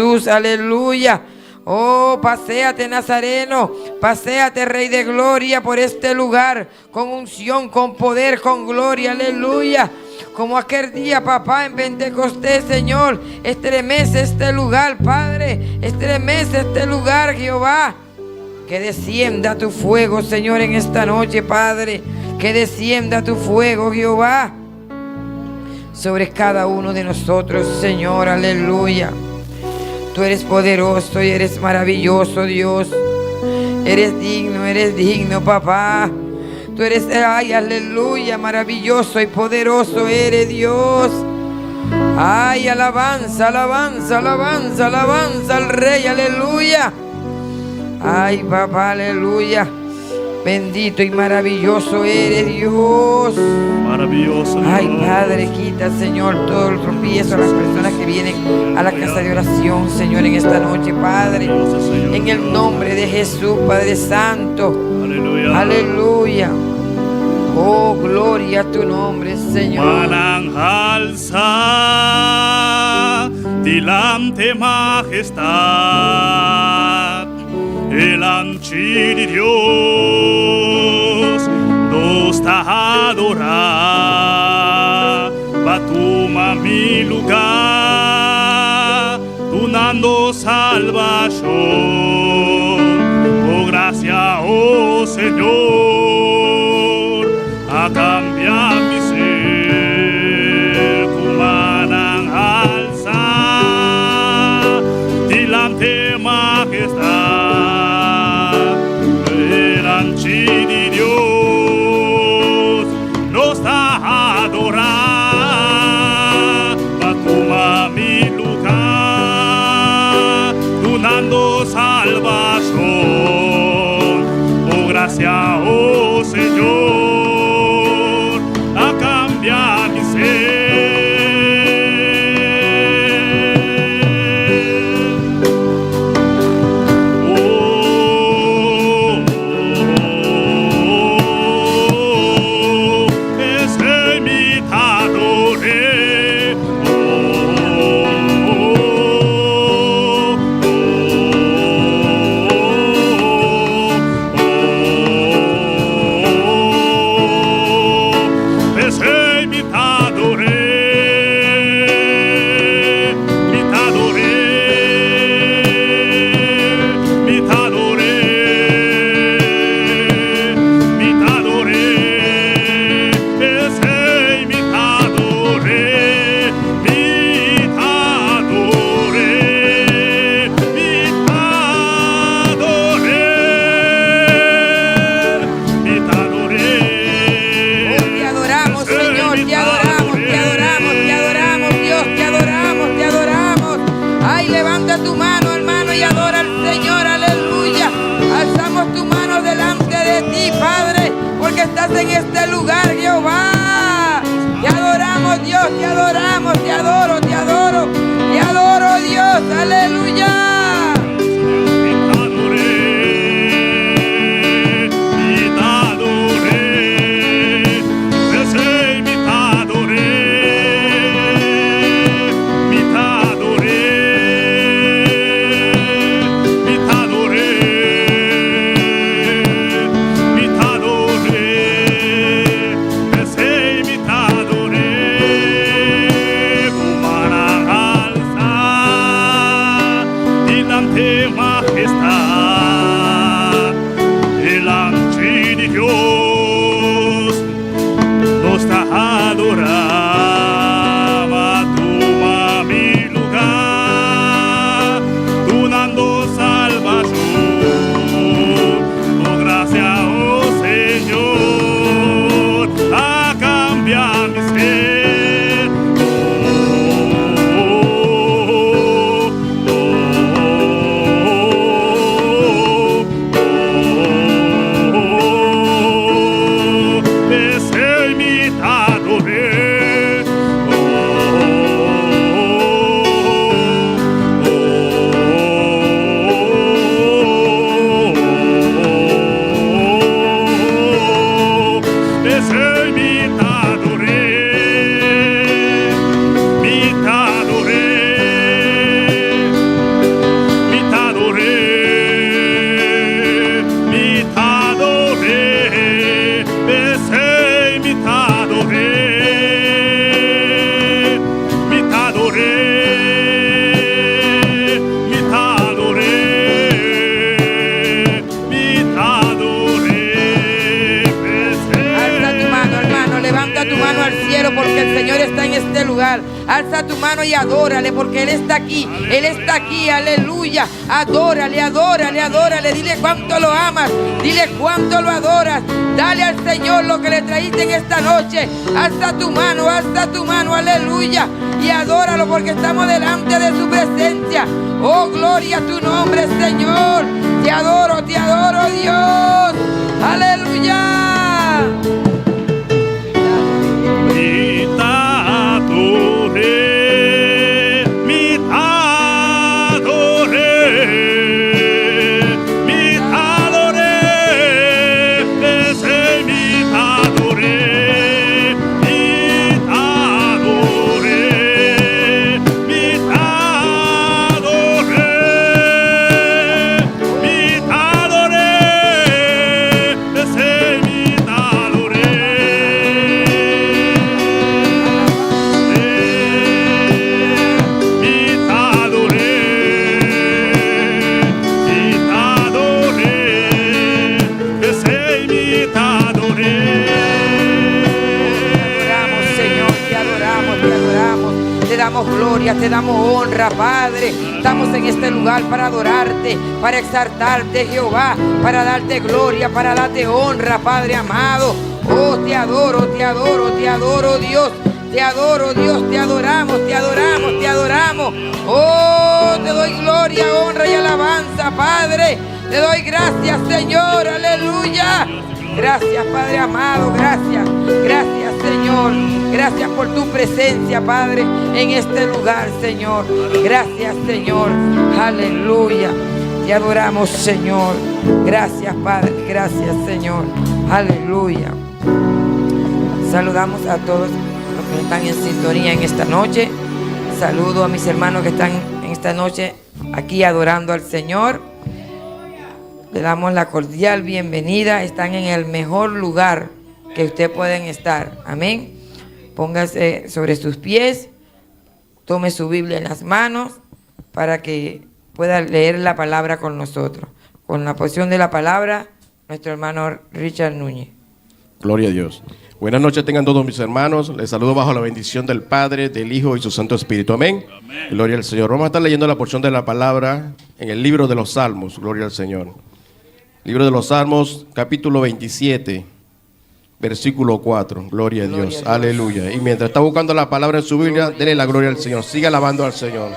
Jesús, aleluya. Oh, paséate, Nazareno, paséate, Rey de Gloria, por este lugar, con unción, con poder, con gloria, aleluya. Como aquel día, papá, en Pentecostés, Señor, estremece este lugar, Padre, estremece este lugar, Jehová. Que descienda tu fuego, Señor, en esta noche, Padre, que descienda tu fuego, Jehová, sobre cada uno de nosotros, Señor, aleluya. Tú eres poderoso y eres maravilloso, Dios. Eres digno, papá. Tú eres, ay, aleluya, maravilloso y poderoso eres, Dios. Ay, alabanza, alabanza, alabanza, alabanza al Rey, aleluya. Ay, papá, aleluya. Bendito y maravilloso eres, Dios. Maravilloso Dios. Ay, Padre, quita, Señor, todo el tropiezo a las personas que vienen a la casa de oración, Señor, en esta noche, Padre. En el nombre de Jesús, Padre Santo. Aleluya. Aleluya. Oh, gloria a tu nombre, Señor. Alza delante majestad, delante de Dios nos está adorar. Batuma mi lugar, donando salvación. Oh, gracia, oh Señor, a cambiar mi ser. Cumanan alza delante majestad, delante de Dios nos está a adorar. Batuma mi lugar, donando salvación. Oh, gracia, oh Señor, a cambiar mi ser. Ese imitador, ese imitador, imitador, imitador, imitador, ese imitador, imitador, imitador, Oh, te adoramos, Señor, te adoramos, te adoramos, te adoramos, Dios, te adoramos, te adoramos. Ay, levanta tu mano, hermano, y adora al Señor, aleluya. Alzamos tu mano delante de ti, Padre, porque estás en este lugar, Jehová. Te adoramos, Dios, te adoramos, te adoro, te adoro, te adoro, Dios, aleluya. Majestad, delante de Dios nos está adorando. Toma mi lugar, donando salvación. Oh, gracia, oh Señor, a cambiar mi ser. Oh, oh, oh, oh. lugar. Alza tu mano y adórale, porque Él está aquí. Él está aquí, aleluya. Adórale, adórale, adórale. Dile cuánto lo amas, dile cuánto lo adoras. Dale al Señor lo que le traíste en esta noche. Alza tu mano, aleluya. Y adóralo, porque estamos delante de su presencia. Oh, gloria a tu nombre, Señor. Te adoro, Dios. Aleluya. Mi adoré, mi adoré, mi adoré, ese mi adoré, mi adoré, mi adoré, mi adoré, ese mi adoré. Te damos gloria, te damos honra, Padre. Estamos en este lugar para adorarte, para exaltarte, Jehová, para darte gloria, para darte honra, Padre amado. Oh, te adoro, Dios. Te adoro, Dios, te adoramos. Oh, te doy gloria, honra y alabanza, Padre. Te doy gracias, Señor, aleluya. Gracias, Padre amado, gracias, Señor. Gracias por tu presencia, Padre, en este lugar, Señor. Gracias, Señor, aleluya. Te adoramos, Señor. Gracias, Padre, gracias, Señor, aleluya. Saludamos a todos los que están en sintonía en esta noche. Saludo a mis hermanos que están en esta noche aquí adorando al Señor. Le damos la cordial bienvenida. Están en el mejor lugar que ustedes pueden estar. Amén. Póngase sobre sus pies. Tome su Biblia en las manos para que pueda leer la palabra con nosotros. Con la porción de la palabra, nuestro hermano Richard Núñez. Gloria a Dios. Buenas noches tengan todos mis hermanos. Les saludo bajo la bendición del Padre, del Hijo y su Santo Espíritu. Amén. Amén. Gloria al Señor. Vamos a estar leyendo la porción de la palabra en el libro de los Salmos. Gloria al Señor. Libro de los Salmos, capítulo 27, versículo 4. Gloria a Dios. Aleluya. Y mientras está buscando la palabra en su Biblia, denle la gloria al Señor. Siga alabando al Señor.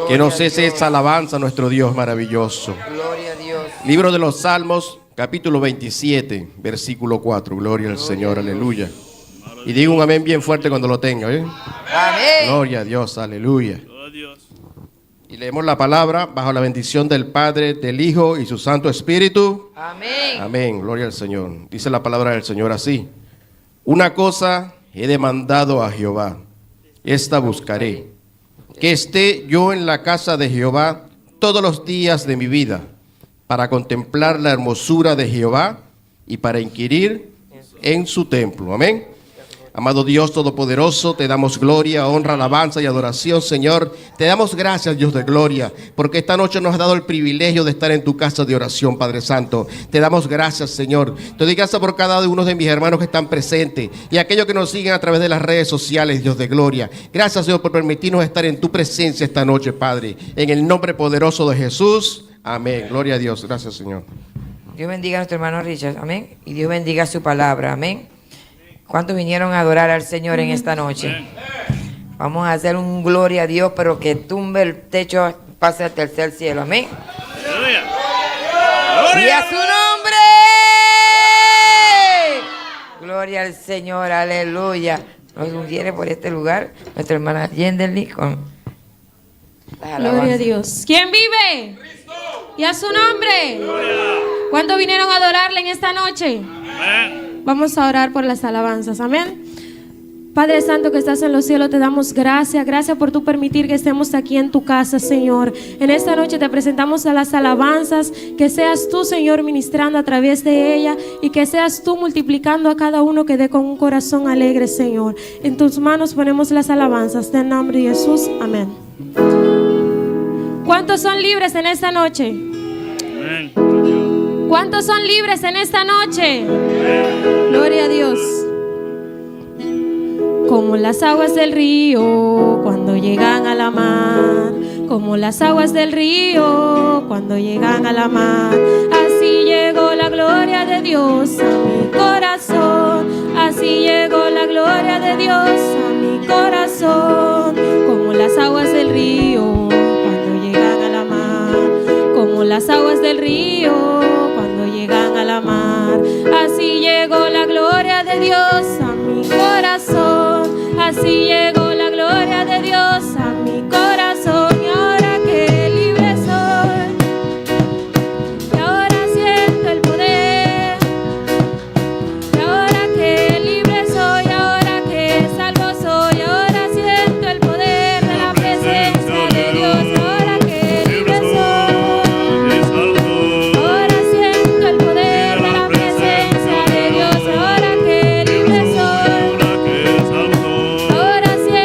Que no cese esa alabanza a nuestro Dios maravilloso. Gloria a Dios. Libro de los Salmos, capítulo 27, versículo 4. Gloria al Señor. Aleluya. Y diga un amén bien fuerte cuando lo tenga. Amén. Gloria a Dios. Aleluya. Oh, Dios. Y leemos la palabra bajo la bendición del Padre, del Hijo y su Santo Espíritu. Amén. Amén, gloria al Señor. Dice la palabra del Señor así: una cosa he demandado a Jehová, esta buscaré, que esté yo en la casa de Jehová todos los días de mi vida, para contemplar la hermosura de Jehová y para inquirir en su templo. Amén. Amado Dios Todopoderoso, te damos gloria, honra, alabanza y adoración, Señor. Te damos gracias, Dios de gloria, porque esta noche nos has dado el privilegio de estar en tu casa de oración, Padre Santo. Te damos gracias, Señor. Te doy gracias por cada uno de mis hermanos que están presentes y aquellos que nos siguen a través de las redes sociales, Dios de gloria. Gracias, Señor, por permitirnos estar en tu presencia esta noche, Padre. En el nombre poderoso de Jesús. Amén. Gloria a Dios. Gracias, Señor. Dios bendiga a nuestro hermano Richard. Amén. Y Dios bendiga su palabra. Amén. ¿Cuántos vinieron a adorar al Señor en esta noche? Vamos a hacer un gloria a Dios, pero que tumbe el techo, pase al tercer cielo. Amén. Aleluya. Y a su nombre. Gloria al Señor. Aleluya. Nos ungiere por este lugar nuestra hermana Yenderly con las alabanzas. Gloria a Dios. ¿Quién vive? Cristo. Y a su nombre. ¿Cuántos vinieron a adorarle en esta noche? Amén. Vamos a orar por las alabanzas. Amén. Padre Santo que estás en los cielos, te damos gracias. Gracias por tu permitir que estemos aquí en tu casa, Señor. En esta noche te presentamos a las alabanzas. Que seas tú, Señor, ministrando a través de ella. Y que seas tú multiplicando a cada uno que dé con un corazón alegre, Señor. En tus manos ponemos las alabanzas. En nombre de Jesús. Amén. ¿Cuántos son libres en esta noche? Amén. ¿Cuántos son libres en esta noche? Gloria a Dios. como las aguas del río cuando llegan a la mar, como las aguas del río cuando llegan a la mar. Así llegó la gloria de Dios a mi corazón, así llegó la gloria de Dios a mi corazón, como las aguas del río cuando llegan a la mar, como las aguas del río cuando llegan a la mar. Así llegó la gloria de Dios a mi corazón, así llegó la gloria de Dios a mi corazón. Y ahora que libre soy, y ahora siento el poder, y ahora que libre soy, ahora que salvo soy, ahora siento el poder de la presencia de Dios. Y ahora que libre soy, ahora siento el poder de la presencia de Dios. Y ahora que libre soy, ahora siento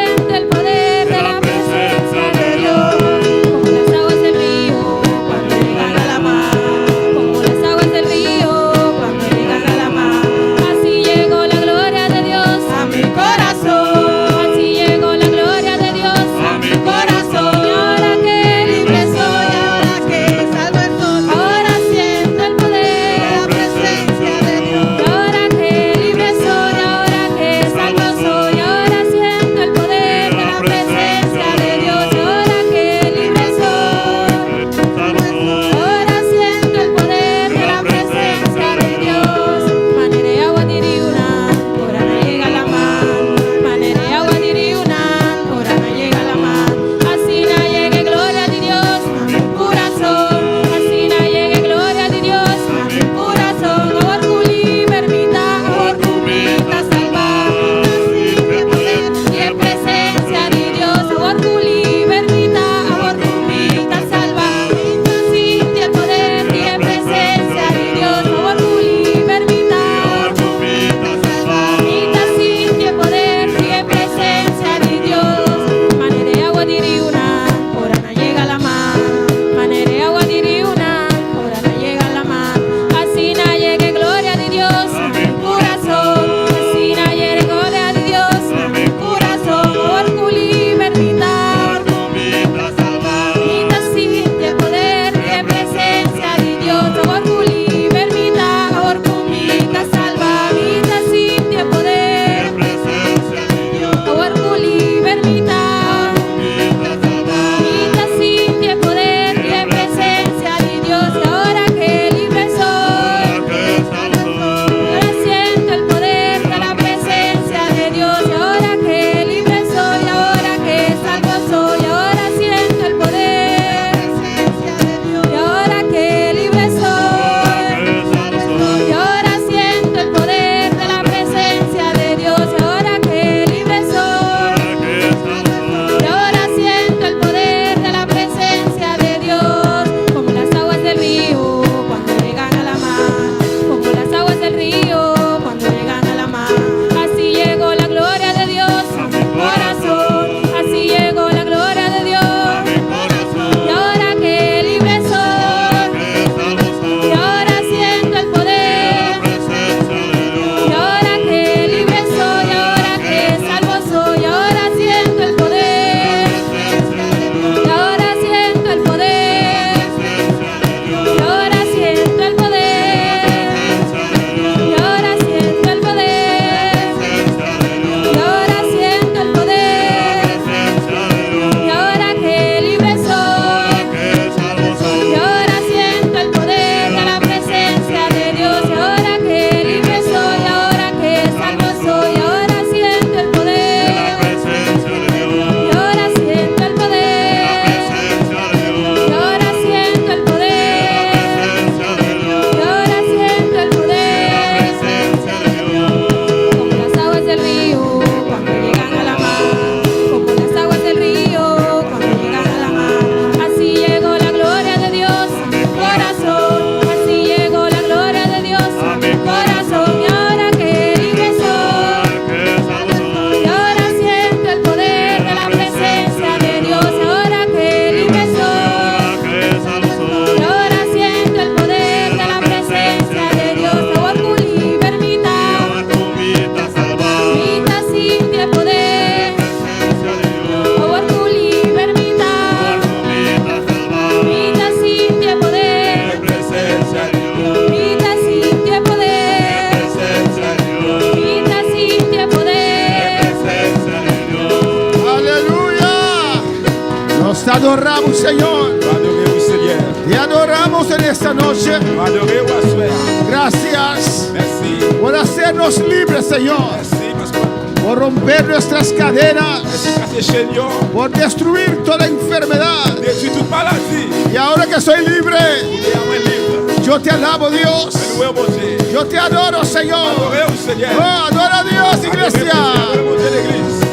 adoramos, Señor. Adorez-vous, Seigneur. Te adoramos en esta noche. Adorez-vous à soir. Gracias Merci. por hacernos libres, Señor. Merci parce que Por romper nuestras cadenas. merci parce que Seigneur, Por destruir toda enfermedad. détruit toute maladie. Y ahora que soy libre, Et à moi libre. yo te alabo, Dios. Louez mon Dieu. Yo te adoro, Señor. Adorez-vous, Seigneur. Oh, adora a Dios, iglesia. Adorez mon Dieu, l'église.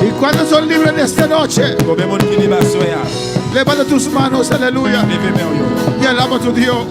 ¿Y cuántos son libres en esta noche? Combien de monde qui libre à soir? Levanta tus manos, aleluya. Levez mes yeux. Y alaba a tu Dios.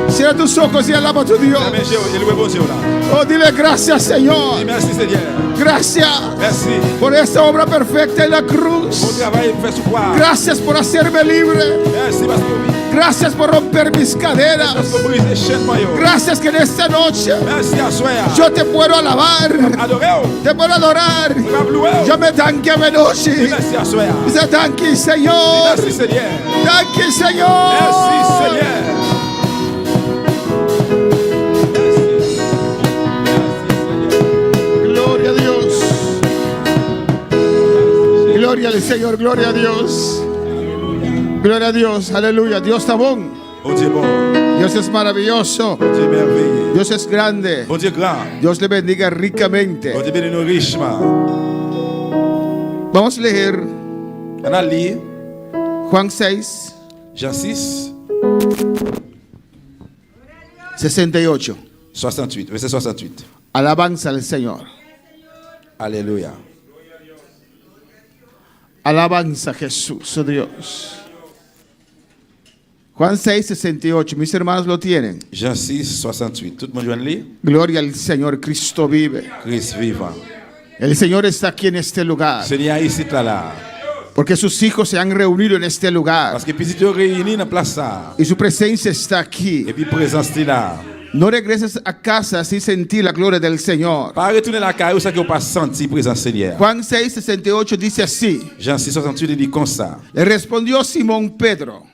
Cierra tus ojos y alaba a tu Dios. Amen, Dieu. Et louez mon Dieu là. Oh, dile gracias, Señor. Dis merci, Seigneur. Gracias Merci. por esta obra perfecta en la Mon cruz. travail me fait souffrir. Gracias por hacerme libre. Merci parce que Gracias por romper mis cadenas. parce que brise les chaînes maillot. Gracias que en esta noche Merci à soir. yo te puedo alabar. Adorez-vous. Te puedo adorar. Louez-vous. Yo me tanque a noche. Merci à soir. Dice tanque, Señor. Merci, Seigneur. Tanque, Señor. Merci, Seigneur. Gloria a Dios. Gloria al Señor, gloria a Dios. Gloria a Dios, aleluya. Dios está bon. Bon Dieu bon. Dios es maravilloso. Bon Dieu merveilleux. Dios es grande. Bon Dieu grand. Dios le bendiga Bon ricamente. Dieu bénit nous richement. Vamos a leer On a lu Juan 6, Jean 6, 68. 68, verset 68. Alabanza al Señor. Alléluia. Alabanza a Jesús, oh Dios. Juan 6, 68. Mis hermanos lo tienen. Jean 6, 68. Tout le monde joue lire? Gloria al Señor, Cristo vive. Christ vivant. El Señor está aquí en este lugar. Seigneur ici là. Porque sus hijos se han reunido en este lugar. Parce que petit yo réunis dans place ça. Y su presencia está aquí. Et puis présence là. No regreses a casa sin sentir la gloria del Señor. Pas retourner la caille où ça que pas senti présence Seigneur. Juan 6, 68 dice así. Jean 6, 68 il dit comme ça. Le respondió Simón Pedro.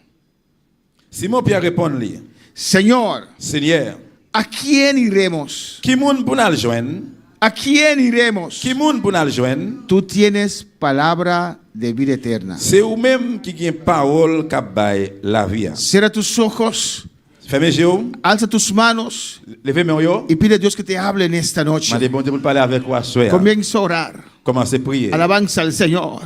Simon Pierre répond-lui. Señor, Seigneur, ¿a quién iremos? qui moun pour nous joindre? ¿A quién iremos? Qui moun pour nous joindre? Tú tienes palabra de vida eterna. C'est ou même qui gagne parole qui baille la vie. Cierra tus ojos, Fermez les yeux, alza tus manos levez mes yeux. y pide a Dios que te hable en esta noche. Mandez bon Dieu pour parler avec vous à soir. Comienza a orar. Commencez à prier. Alabanza al Señor.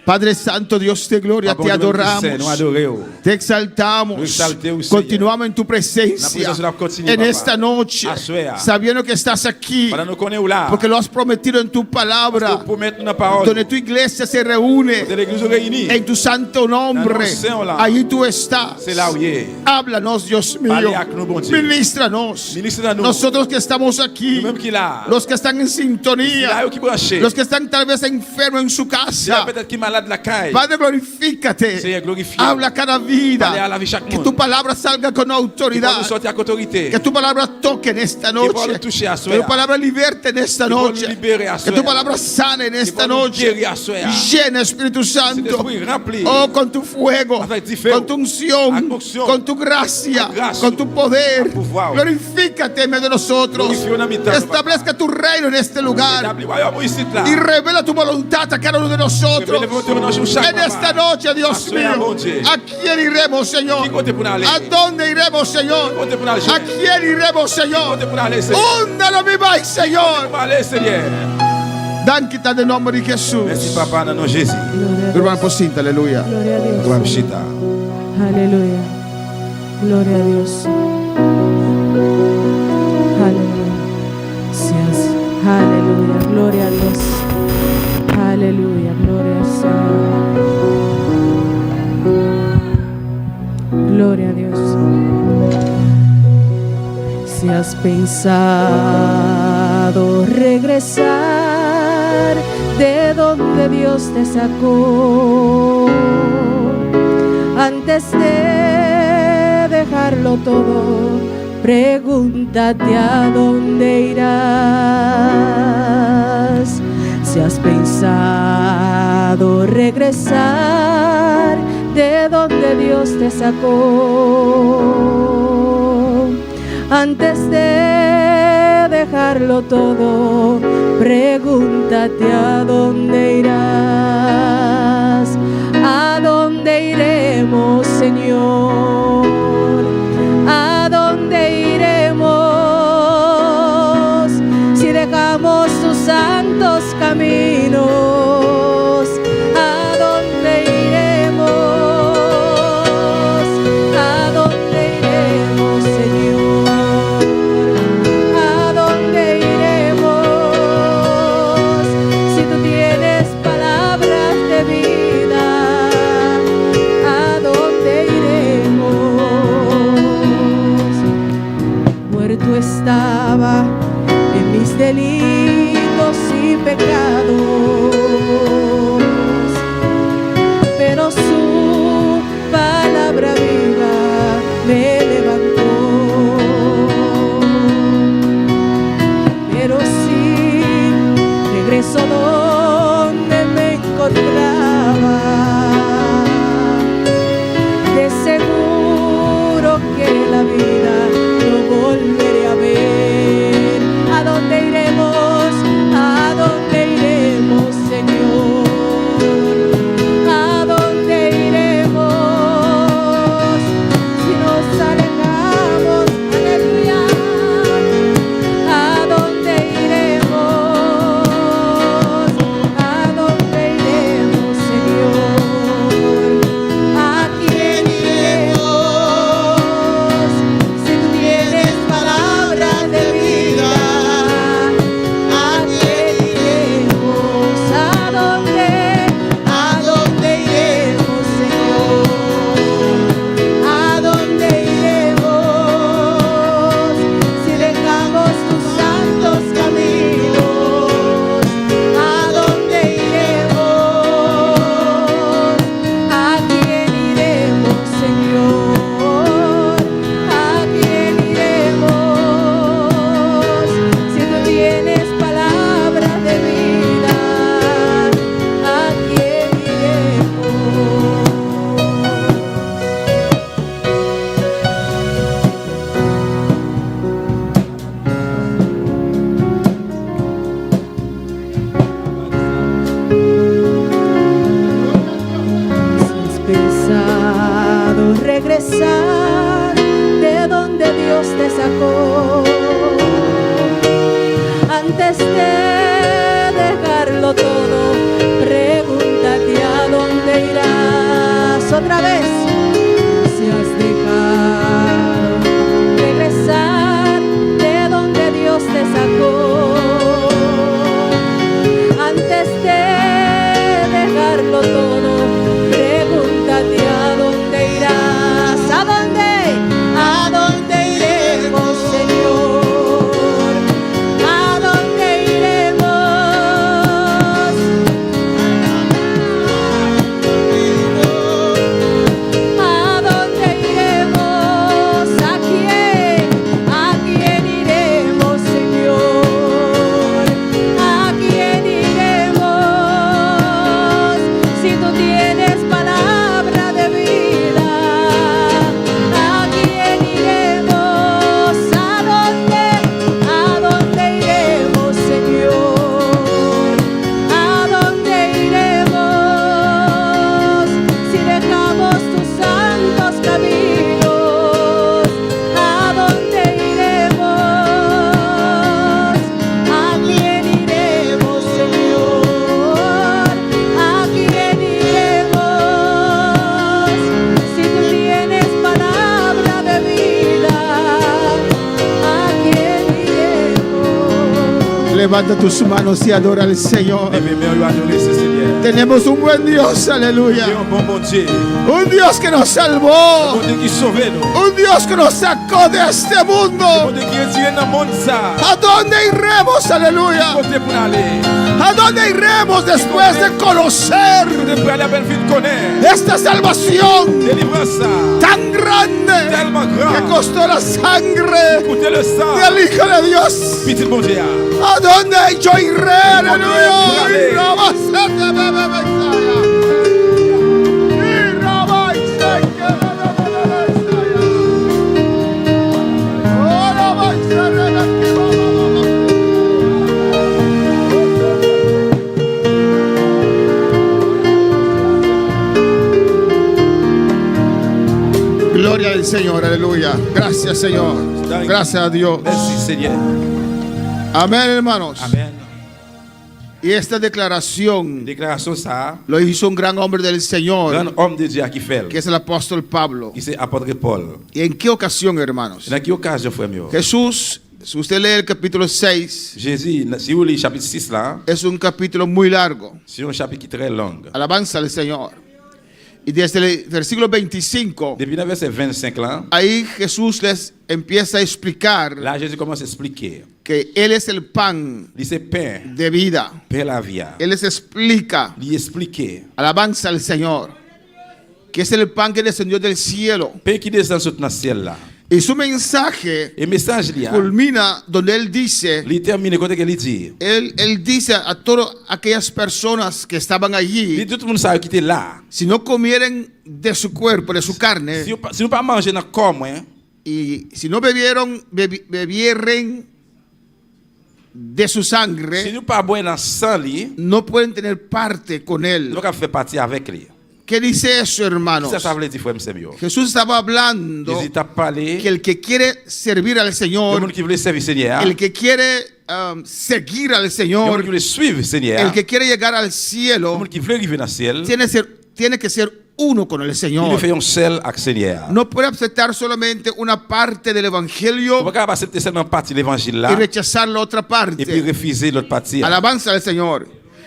Padre Santo, Dios de gloria, te Nous adoramos. adorons. Te exaltamos. Lo exaltemos, Continuamos en tu La presencia presencia continua, en papá. esta noche, Asuea. sabiendo que estás aquí, Para nous connaître là. porque lo has prometido en tu palabra, Pour mettre una parole. donde tu iglesia se reúne De l'église réunie. en tu santo nombre. Dans nos seins, là. Allí tú estás. C'est là où il est. Háblanos, Dios mío. Parle avec nous, bon Dieu. Ministranos. Ministre à nous. Nosotros que estamos aquí, Nous-mêmes qui là. los que están en C'est là sintonía, où qui branché. los que están tal vez enfermos en su C'est là casa. peut-être qui malade la caille. Padre, glorifícate. Seigneur, glorifie. Habla cada Parle à vida. la vie chaque Que monde. tu palabra salga con Qui va autoridad. nous sortir avec autorité. Que tu palabra toque en esta va noche. nous toucher a Que sueña. tu palabra liberte en esta Que va nous noche. libérer a Que tu sueña. palabra sane en esta va nous noche. guérir a sueña. Llena, Espíritu Santo. Espíritu rempli. Oh, con tu fuego. Avec du feu. Con tu unción. Avec unción. Con tu gracia. Avec grâce. Con tu poder. Avec pouvoir. Glorifícate en medio de nosotros. Glorifie en mitad, Establezca tu reino en este lugar. Établis royaume ici là. Y revela tu voluntad a cada uno de nosotros. Revela tu voluntad en chaque En esta papa. noche, Dios Asuea, mío. bon Dieu. ¿A quién iremos, Señor? Qui côté pour aller? ¿A dónde iremos, Señor? Côté pour aller. ¿A quién iremos, Señor? Côté pour aller, Seigneur. Húndalo, mi Pai, Señor. Pour aller, Seigneur. Dan quita de nombre de Jesús. Merci, papa, dans le nom de Jésus. Hermano Pocinta, aleluya. Gloria a Dios. Gloire Chita. Aleluya. Gloria a Dios. Aleluya. Gracias. Aleluya. Gloria a Dios. Aleluya. Gloria al Señor. Gloria a Dios. Si has pensado regresar de donde Dios te sacó, antes de dejarlo todo, pregúntate a dónde irás. Si has pensado regresar de donde Dios te sacó, antes de dejarlo todo, pregúntate a dónde irás. ¿A dónde iremos, Señor? ¿A dónde iremos si dejamos tus santos caminos? ¿A dónde iremos? ¿A dónde iremos, Señor? ¿A dónde iremos si tú tienes palabras de vida? ¿A dónde iremos? Muerto estaba en mis delitos y pecados, pero su palabra viva me levantó. Pero si regreso donde me encontraba, de seguro que la vida no volveré a ver. ¿A dónde iremos? ¿A dónde iremos, Señor? ¿A dónde iremos si nos alejamos? Aleluya. ¿A dónde iremos? ¿A dónde iremos, Señor? ¿A quién iremos si tú tienes palabras de vida? ¿A quién iremos? ¿A dónde iremos, Señor? ¿A dónde iremos si dejamos tus santos caminos? ¿A dónde iremos? ¿A quién iremos, Señor? ¿A quién iremos si tú tienes palabras de vida? ¿A quién iremos? Si has pensado regresar de donde Dios te sacó, antes de dejarlo todo, pregúntate a dónde irás. Otra vez, si has dejado regresar de donde Dios te sacó, antes de dejarlo todo, pregúntate a dónde irás. ¿A dónde? ¿A dónde iremos, Señor? ¿A dónde iremos? ¿A dónde iremos? ¿A quién? ¿A quién iremos, Señor? ¿A quién iremos si tú tienes palabra de vida? ¿A quién iremos? ¿A dónde iremos, Señor? ¿A dónde iremos si dejamos tus santos caminos? ¿A dónde iremos? ¿A quién iremos, Señor? ¿A quién iremos si tú tienes palabra de vida? ¿A quién iremos? Levanta tus manos y adora al Señor. Lève mes mains, adorer ce Seigneur. Tenemos un buen Dios, aleluya. un bon Dieu. Un Dios que nos Un salvó. bon Dieu qui sauve nous. Un Dios que nos sacó de este Un mundo. bon Dieu qui retire dans le monde ça. ¿A dónde iremos, aleluya? Côté pour aller. ¿A dónde iremos después de conocer Côté pour aller à belle ville connaître. esta salvación Délivrance ça. tan grande Tellement que grand. costó la sangre Écoutez le sang. del Hijo de Dios? Petit bon Dieu. ¿A dónde yo iré, aleluya? Dale. Y no va a ser de bebé Mesaya. Y no va a ser que bebé Mesaya. Oh, no va a ser de bebé Mesaya. Gloria al Señor, aleluya. Gracias, Señor. Gracias a Dios. Merci Seigneur. Amén, hermanos. Amen. Y esta declaración Déclaration ça. lo hizo un gran hombre del Señor, Grand homme de Dieu qui fait. que es el apóstol Pablo. Qui c'est apôtre Paul. ¿Y en qué ocasión, hermanos? Dans quelle occasion frère mieux? Jesús, si usted lee el capítulo 6, Jésus, si vous lisez chapitre 6 là, es un capítulo muy largo. c'est un chapitre qui est très long. Alabanza al Señor. Y desde el versículo 25, Depuis le verset 25 là, ahí Jesús les empieza a explicar là Jésus commence à expliquer. que Él es el pan Il c'est pain, de vida. pain la vie. Él les explica, Il explique. alabanza al Señor, que es el pan que descendió del cielo. Pain qui descend sur le ciel là. Y su mensaje Et message là, culmina donde Él dice, il termine côté que il dit. él dice a todas aquellas personas que estaban Il allí, dit tout le monde ça qui était là. si no comieren de su cuerpo, de su carne, Si nous pas manger dans le corps moi, y si no bebieren de su si sangre, nous pas boire dans sang li, no pueden tener parte con nous Él. pas faire partie avec lui. ¿Qué dice eso, hermanos? Ça veut dire frère monsieur. Jesús estaba hablando Jésus t'a parlé que el que quiere servir al le Señor, monde qui voulait servir Seigneur, el que quiere seguir al le monde Señor, qui voulait suivre Seigneur, el que quiere llegar al le cielo, monde qui voulait arriver dans le ciel, tiene que ser uno con el il Señor. le fait un seul avec Seigneur. No puede aceptar solamente una parte del On evangelio va pas accepter seulement partie de l'évangile y là rechazar la otra et puis parte. refuser l'autre partie. Alabanza al Señor.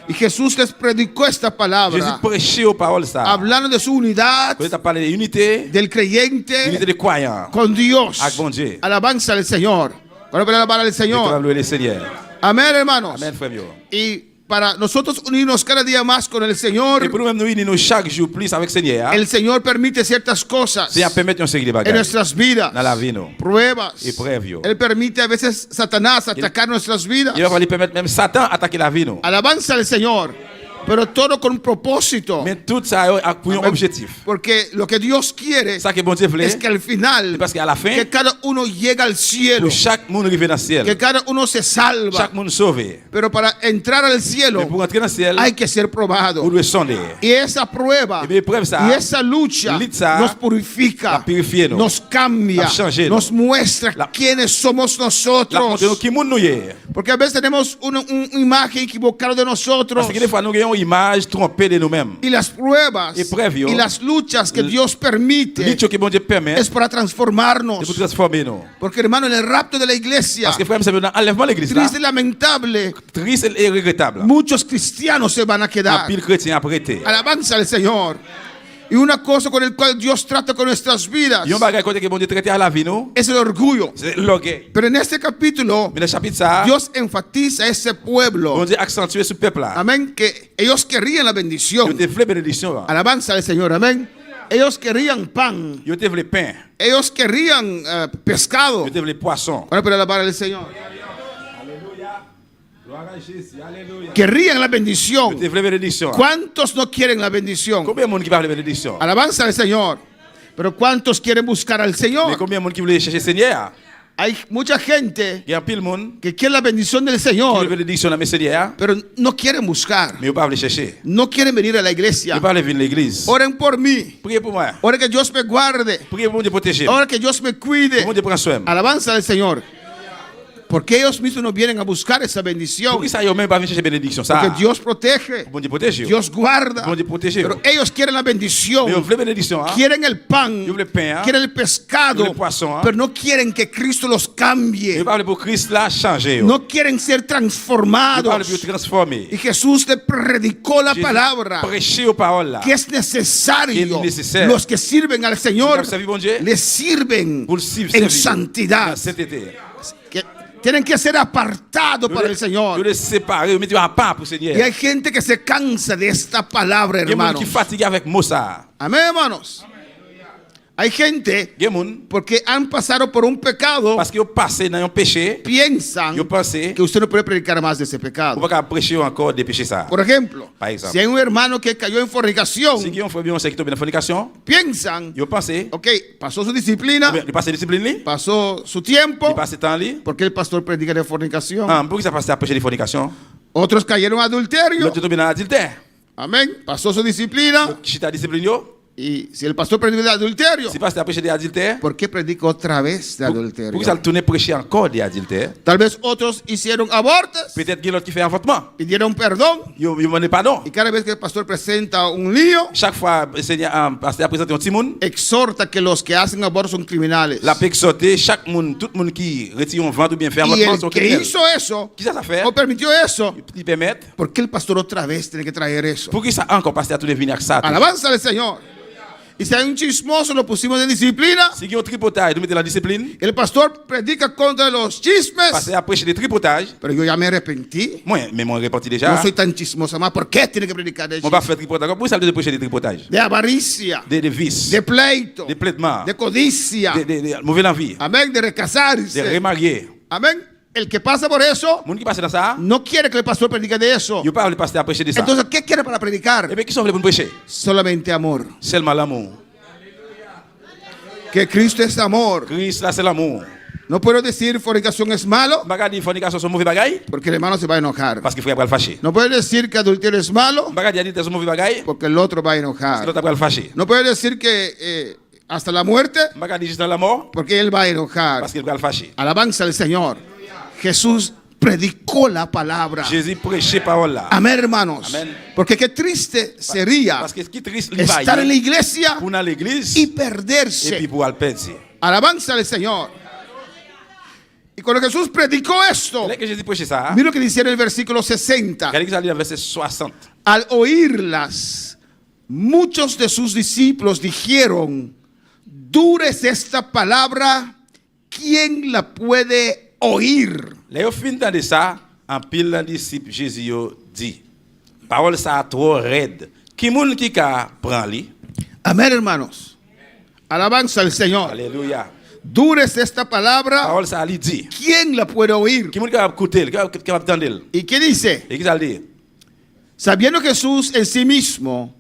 Y Jesús les predicó esta Jésus palabra, prêchait aux paroles ça. hablando de su unidad Quand il t'a parlé de unité, del unité creyente des croyants. con Dios. Avec bon Dieu. Alabanza al Señor. Ahora para alabar al Señor. Déclare le Seigneur. Amén, hermanos. Amen frère mieux. Y para nosotros unirnos cada día más con el Et Señor, pour nous-mêmes nous unir chaque jour plus avec Seigneur, el Señor permite ciertas cosas Seigneur permet une série de en bagages nuestras vidas, dans la vie nous. pruebas. Épreuves. Él permite a veces Satanás atacar nuestras vidas. Il va lui permettre même Satan attaquer la vie nous. Alabanza al Señor, pero todo con un propósito. Mais tout ça a pour un objectif. Porque lo que Dios quiere Ça que bon Dieu voulait, es que al final, parce qu'à la fin, que cada uno llegue al cielo, pour chaque monde arriver dans le ciel, que cada uno se salva. chaque monde sauvé. Pero para entrar al Mais cielo pour entrer dans le ciel, hay que ser probado. vous devez sonder. Y esa prueba Et bien, épreuve ça, y esa lucha lucha, nos purifica, la purifier, no. nos cambia, La changer, nos no. muestra La- quiénes somos La nosotros. de qui monde nous est. Porque a veces tenemos una imagen equivocada de nosotros. Parce que des fois nous avons une image trompée de nous-mêmes. Y las pruebas Épreuve, yo. y las luchas que Dios permite L'idée que bon Dieu permet es para transformarnos. de vous transformer nous. Porque hermano, en el rapto de la iglesia, Parce que frère, c'est dans l'enlèvement de l'église là, triste y lamentable, triste et regrettable. muchos cristianos se van a Un quedar. pile chrétien apprêté. Alabanza al Señor. Y una cosa con el cual Dios trata con nuestras vidas Il y a un bagage côté que bon Dieu traite à la vie nous, es el orgullo. c'est l'orgueil. Pero en este capítulo, Mais le chapitre ça, Dios enfatiza a ese bon pueblo. Dieu accentue ce peuple là. Amén. Que ellos querían la Ils bendición. te voulaient bénédiction là. Alabanza al Señor. Amén. Ellos querían pan. Ils te voulaient pain. Ellos querían pescado. Ils te voulaient poisson. Ahora para alabar al Señor. Gloire à Jésus. Alléluia. Querían la Ils bendición. te voulaient bénédiction. ¿Cuántos no quieren la bendición? Combien de monde qui parle de bénédiction? Alabanza al Señor. Pero ¿cuántos quieren buscar al Mais Señor? combien de monde qui voulait chercher Seigneur? Hay mucha gente Il y a pile monde que quiere la bendición del qui veut Señor, bénédiction dans mes Seigneur, pero no quieren buscar. mais ils pas voulu chercher. No quieren venir a la Ils iglesia. pas venir à l'église. Oren por mí. Priez pour moi. Ora que Dios me guarde. Priez pour Dieu protéger. Ahora que Dios me cuide. Pour Dieu prend soin. Alabanza al Señor. Porque ellos mismos no vienen a buscar esa bendición. Pour qui ça yo même pas venir chercher bénédiction ça? Porque Dios protege, Bon Dieu protège. Dios guarda. Bon Dieu protège. Pero ellos quieren la Mais on bendición, veut bénédiction hein? quieren el pan, Yo le pain, hein? quieren el pescado, Yo le poisson, hein? pero no quieren que Cristo los cambie. Yo parle pour Christ là changer. No quieren ser Yo parle transformados. pour transformer. Y Jesús le predicó la Jésus palabra prêcher aux paroles là. que es necesario. Que es necesario. Los que sirven al Señor Qui servent bon Dieu? le sirven Pour le suivre, en servir. santidad. Dans sainteté. Que tienen que ser apartados para el Yo Señor. les séparer, yo mettre à part pour Seigneur. Y hay gente que se cansa de esta palabra, Il y a des gens hermanos. qui fatigués avec mot ça. Amén, hermanos. Hay gente Il y a des gens porque han pasado por un pecado, parce qu'ils ont passé dans un péché, piensan ils ont pensé que usted no puede predicar más de ese on pecado. va pas prêcher encore des péchés ça. Por ejemplo, Par exemple. si hay un hermano que cayó en fornicación, Si on fait bien c'est qui tombe dans la fornication, piensan, ils ont pensé ok, pasó su disciplina, il passe discipline li, pasó su tiempo, il passe temps li. porque el pastor predica de fornicación. Ah, pour qui ça passe à péché de fornication? Otros cayeron en adulterio, L'autre tombe dans l'adultère. amén, pasó su disciplina. Qui t'a discipline yo? Y si el pastor predica de adulterio, Si passe à péché de adultère, ¿por qué predica otra vez de pour qui adulterio? ça tourner prêcher encore de adultère? Tal vez otros hicieron abortos, Peut-être qu'il y a l'autre qui fait avortement. pidieron perdón, Yo demande pardon. y cada vez que el pastor presenta un lío, Chaque fois le Seigneur pasteur présente un petit monde, exhorta que los que hacen abortos son criminales. la paix sauter chaque monde, tout le monde qui retire un ventre ou bien fait Y avortement el sont que criminels. hizo eso, Qui ça fait? o permitió eso, Il permet. ¿por qué el pastor otra vez tiene que traer eso? Pour qui ça encore pasteur tout venir avec ça? Alabanza al Señor. Y si hay un chismoso, lo pusimos de disciplina. Si il y a un tripotage, nous mettons la discipline. El pastor predica contra los chismes. Passer à prêcher des tripotages. Pero yo ya me arrepentí. Moi, mais moi réparti déjà. No soy tan chismoso más. ¿Por qué tiene que predicar de On va chismes? faire tripotage. Pourquoi ça veut prêcher des tripotages? De avaricia, Des vices, de pleito, des plaitements, de codicia. des mauvaises envies, Amén. De des recasarse. remariés. Amén. El que pasa por eso Les gens qui passent dans ça, no quiere que el pastor predique de eso. ils parlent pasteur à prêcher de ça. Entonces, ¿qué quiere para predicar? Eh bien, qui sont les pour prêcher? Solamente amor. Seulement l'amour. Que Cristo es amor. Christ, là, c'est l'amour. No puedo decir fornicación es malo Bagarre de fornication sont mauvais bagailles porque el hermano se va a enojar. parce qu'il faut le fâcher. No puedo decir que adulterio es malo Bagarre d'adultère sont mauvais bagailles porque el otro va a parce que enojar. l'autre va le fâcher. No puedo decir que hasta la muerte Bagarre juste dans la mort porque él va a enojar. parce qu'il va le fâcher. Alabanza al Señor. Jesús predicó la palabra. Jésus prêchait parole là. Amén, hermanos. Amén. Porque qué triste sería Parce que ce qui est triste, il va estar en la y iglesia pour dans l'église y et puis perderse. pour le perdre. Alabanza al Señor. Y cuando Jesús predicó esto, Dès que Jésus prêchait ça, mira lo que dice en el versículo 60. regardez que ça lit dans verset 60. Al oírlas, muchos de sus discípulos dijeron, dura es esta palabra, ¿quién la puede oír? Là, au fin de ça, en pile de disciples, Jésus yo dit, parole ça trop raide. Qui moun qui ka prend li? Amén, hermanos. Alabanza al Señor. Alléluia. Dura es esta palabra, Parole ça li dit. ¿quién la puede oír? Qui moun qui va écouter, qui va entendre? ¿Y qué dice? Et qui ça dit? Sabiendo Jesús en sí mismo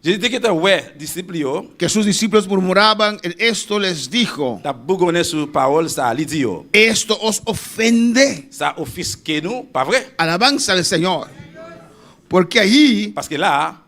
Jésus dit que ta ouais, disciple yo, que sus discípulos murmuraban, en esto les dijo, ta bougonné sur parole ça li dit yo. esto os ofende. Ça offusque nous, pas vrai? Alabanza al Señor. Porque allí Parce que là,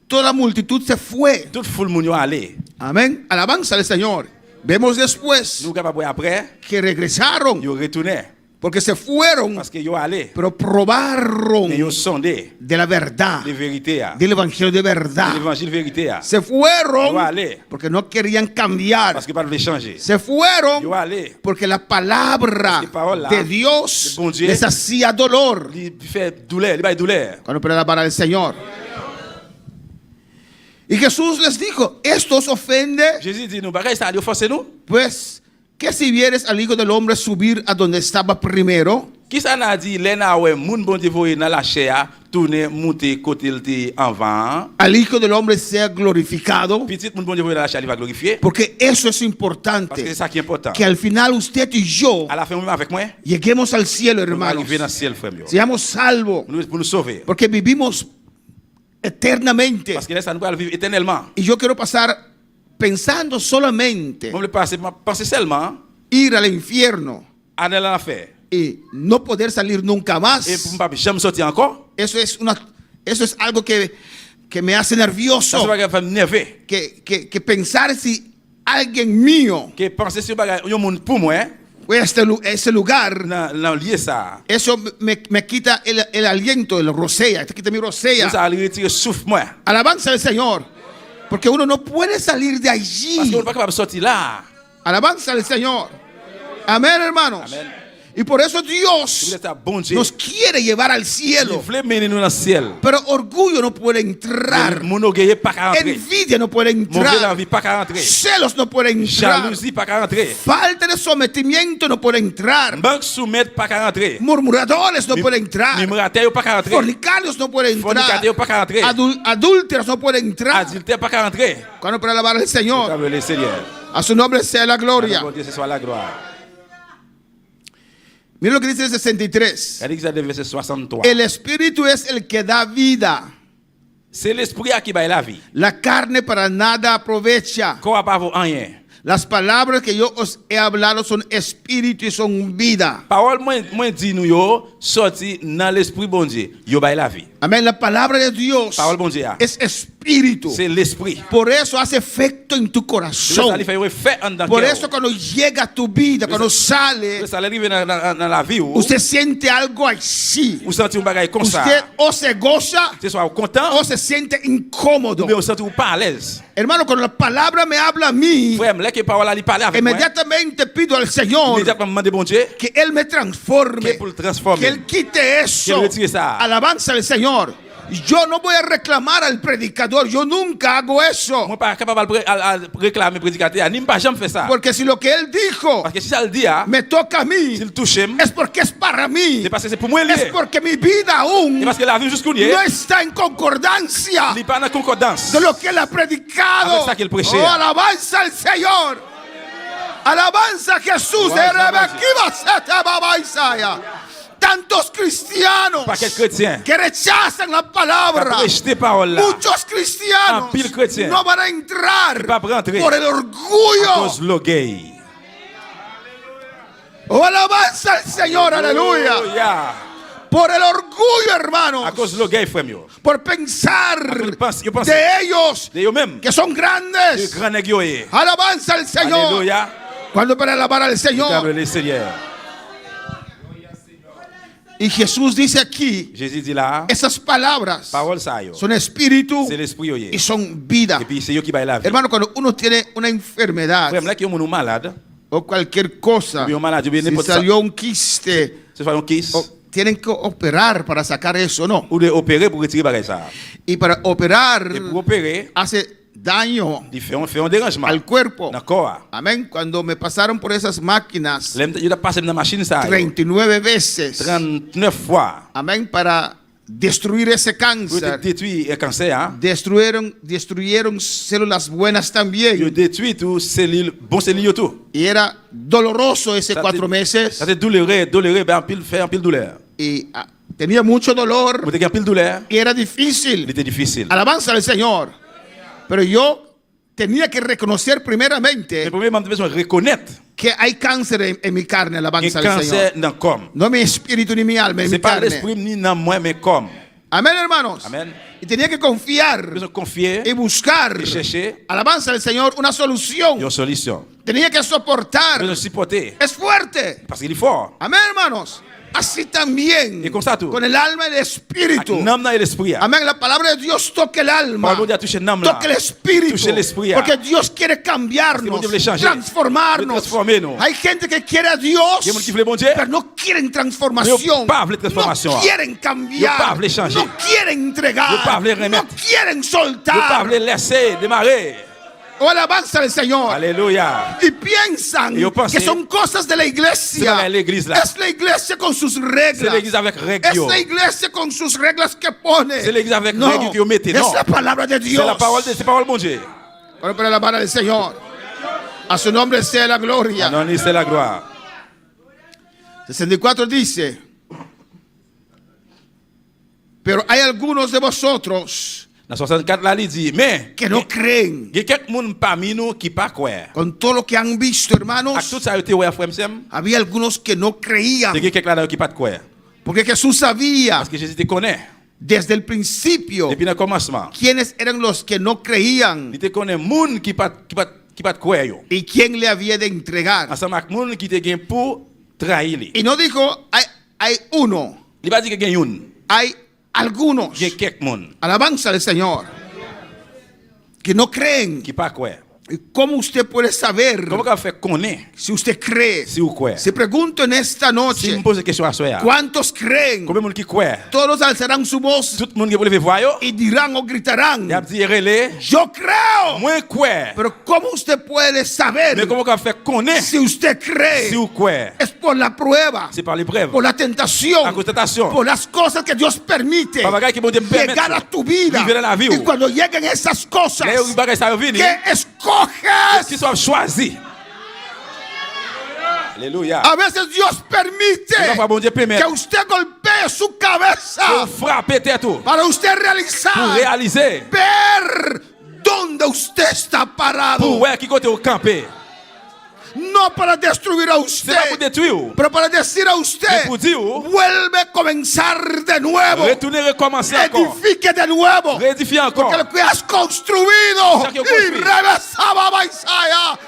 toda la multitud se fue. toute foule moun yo allé. Amén. Alabanza al Señor. Vemos después Nous capable après, que regresaron yo retourné porque se fueron, parce que yo allé. pero probaron Mais yo sondé de la verdad, les vérités, del evangelio de verdad. l'évangile vérité. Se fueron Yo allé porque no querían cambiar. parce que pas de changer. Se fueron Yo allé porque la palabra Parce que parola de Dios de bon Dieu les hacía dolor. il fait douleur, il va douleur. Cuando pero la para el Señor. Y Jesús les dijo, esto os ofende. Jésus dit nous bagaille ça, il force nous. Pues, que si vieres al Hijo del Hombre subir a donde estaba primero, Qui ça n'a dit lena ouais moun bon Dieu voyer dans la chair, tourner monter côté le avant. al Hijo del Hombre sea glorificado, Petit moun bon Dieu voyer dans la chair, il va glorifier. porque eso es Parce que importante, c'est ça qui est important. que al final usted y yo À la fin, même avec moi, lleguemos al cielo, on va hermanos, arriver dans le ciel, frère. seamos salvos, Pour nous sauver. porque vivimos eternamente. Parce que là, ça nous va vivre éternellement. Y yo quiero pasar pensando solamente On ne penser seulement ir al infierno à l'enfer. y no poder salir nunca Et más. pour ne pas jamais sortir encore, Eso es algo que me hace ça nervioso, se va faire nerveux. que pensar si alguien mío, Que penser sur bagage, yo moun pour moi, ese lugar, Nan liye sa. eso me quita el aliento, el rosea, te quita mi rosea. Ça li retire souffle moi. Alabanza al Señor. Porque uno no puede salir de Parce allí. qu'on pas capable sortir là. Alabanza al Señor. Amén, hermanos. Amen. Y por eso Vous Dios êtes un bon Dieu. nos quiere llevar al Il cielo. voulait mener nous dans le ciel. Pero orgullo no puede entrar. Mon orgueil pas qu'à rentrer. Envidia no puede Mon entrar. envie pas qu'à rentrer. Celos no puede entrar. Jalousie pas qu'à rentrer. Falta de sometimiento no puede entrar. Manque soumettre pas qu'à rentrer. Murmuradores no pueden entrar. Murmurateur pas qu'à rentrer. Fornicarios no pueden entrar. Fornicateur pas qu'à rentrer. Adúlteros no pueden entrar. Adultère pas qu'à rentrer. Cuando para alabar al Señor, Car le Seigneur. a su nombre sea la gloria. Bon Dieu, ce soit la gloire. Mira lo que dice el 63. Regardez Exode verset 63. El espíritu es el que da vida. C'est l'esprit qui baille la vie. La carne para nada aprovecha. Corps pas vaut rien. Las palabras que yo os he hablado son espíritu y son vida. Parole moi dit nous yo sorti dans l'esprit bon Dieu. Yo baille la vie. Amén. La palabra de Dios Parole bon Dieu. es espíritu. C'est l'esprit. Por eso hace efecto en tu Ça corazón. lui fait effet en dans Por cœur. eso cuando llega a tu vida, cuando sale, Ça arrive dans la vie où usted siente algo así. vous sentez un bagage comme ça. Usted o se goza Tu sois content o se siente incómodo. ou vous sentez pas à l'aise. Hermano, cuando la palabra me habla a mí, Frère, là que parole ali parler avec moi. inmediatamente pido al Señor Immédiatement demander bon Dieu que Él me transforme, que pour le transformer. que Él quite Que eso. Él retire ça. Alabanza al Señor. Yo no voy a reclamar al predicador, yo nunca hago eso. Moi pas capable de réclamer prédicateur, ni pas jamais fait ça. Porque si lo que Él dijo Parce que si ça le dit, me toca a mí, s'il touche, es porque es para mí. c'est parce que c'est pour moi Es lié. porque mi vida aún C'est parce que la vie jusqu'au nier, no está en concordancia il n'est pas en concordance. de lo que Él ha predicado. Avec ça qu'il prêchait. Oh, alabanza al Señor. Alabanza a Jesús. Tantos cristianos Pas quel chrétien. que rechazan la palabra. Rejeter parole là. Muchos cristianos Un pile chrétien. no van a entrar Pas rentrer. por el À orgullo. cause de l'orgueil. Oh, alabanza al Señor, aleluya. Alléluia. Por el orgullo, hermanos. À cause de l'orgueil, frère mio. Por pensar Yo pense de ellos de eux-mêmes. que son De grandes. grand nèg yo est. Alabanza al Señor. Alléluia. Cuando para alabar al Señor. Câble le Seigneur. Y Jesús dice aquí, Jésus dit là, esas palabras parole ça yo. son espíritu C'est l'esprit yo y est. son vida. Et puis c'est yo qui baille la vie. Hermano, cuando uno tiene una enfermedad Frère, là qui est un malade, o cualquier cosa, ou bien un malade, ou bien si n'importe ça. salió un quiste, Ce soit un kiss tienen que operar para sacar eso, ¿no? ou de opérer pour retirer bagage ça. Y para operar Et pour opérer, hace daño il fait un dérangement al cuerpo. D'accord. Amén. Cuando me pasaron por esas máquinas Yo passé dans la machine ça. 39 veces, 39 fois. amén, para destruir ese Pour cáncer. détruire le cancer, hein. Destruyeron células buenas Yo también. détruit tout cellule, bon cellule yo tout. Y era doloroso ese Ça 4 meses. Ça c'est douloureux, ben en pile douleur. Y tenía mucho dolor. Vous avez en pile douleur, Y era il difícil. était difficile. Alabanza al Señor. Pero yo tenía que reconocer Mais primeramente premièrement, besoin de reconnaître que hay cáncer en mi carne. qu'il y a Alabanza al cancer Señor. dans le corps. No mi espíritu ni mi alma, en C'est mi pas carne. l'esprit ni dans moi, mais comme. Amén, hermanos. Amen. Y tenía que confiar Besoin de confier y buscar, et chercher alabanza al Señor, una solución. une solution. Tenía que soportar. Besoin de supporter Es fuerte. parce qu'il est fort. Amén, hermanos. Así también Y con ça tout. con el alma y el espíritu. L'âme et l'esprit. Amén. La palabra de Dios toca el alma. Parole de Dieu a touché l'âme là. Toca el espíritu. Touche l'esprit. Porque Dios quiere cambiarnos, Dios quiere changer. transformarnos. Quiere transformarnos. Hay gente que quiere a Dios, Il y a des gens qui veulent bon Dieu. pero no quieren transformación. Yo pas veulent transformation. No quieren Yo pas cambiar. veulent changer. No quieren entregar. Yo pas veulent remettre. No quieren Ne pas soltar. les laisser démarrer. O alabanza al Señor. Alléluia. Y piensan Yo pensé- que son cosas de la iglesia. C'est la iglesia là. Es la iglesia con sus C'est reglas. l'église avec règles. Es la iglesia con sus reglas que pone. C'est l'église avec No, règles que vous mettez. es Non. la palabra de Dios. C'est la parole de, c'est parole bon Dieu. Ahora para alabar al Señor. A su nombre sea la gloria. Non, c'est la gloire. 64 dice, pero hay algunos de vosotros Dans 64 là, il dit, mais que no creen. il y a quelques monde parmi nous qui pas croire. Con todo lo que han visto, Avec hermanos, tout ça, été ouais, frère, m'sem. había algunos que no creían. Il y a quelques là qui pas de croire. Porque Jesús sabía Parce que Jésus te connaît. desde el principio Depuis le commencement. quiénes eran los que no creían. Il te connaît monde qui pas qui pas de croire yo. y quién le había de entregar. Ensemble avec moun qui te gen pour trahir li. Y no dijo, hay uno, Li pas dit que gen yon, hay algunos. gen quelques moun Alabanza al Señor. Que no creen. qui pas croire. ¿Y cómo usted puede saber Comment qu'on fait connaître si usted cree? si vous croyez? Se pregunto en esta Si noche, me pose question à soya. ¿cuántos creen? Combien moun qui croit? Todos alzarán su voz Tout moun qui peut lever voix yo, y dirán o gritarán, y a dit relé, yo creo. moins croire. Pero ¿cómo usted puede saber Mais comment qu'on fait connaître si usted cree? si vous croyez? Es por la prueba, C'est par l'épreuve, por la la tentación, constatation, por las cosas que Dios permite par bagay qui bon Dieu permet. llegar a tu vida. Vivir en la vie. Y cuando lleguen esas cosas Là où bagay ça vient, que escoges, qui soit choisi. Alléluia. a veces Dios permite Parfois, bon Dieu permet que usted golpee su cabeza pour frapper tête tout, para usted pour realizar, réaliser, ver dónde usted está parado. pour voir qui côté au camper. No para destruir a C'est pas pour usted, détruire, pero para decir a mais usted, pour dire, vuelve a comenzar de nuevo, retourner, recommencer encore, edifique de nuevo, réédifier porque encore. lo que has construido Ya que yo y construí. regresaba a Isaías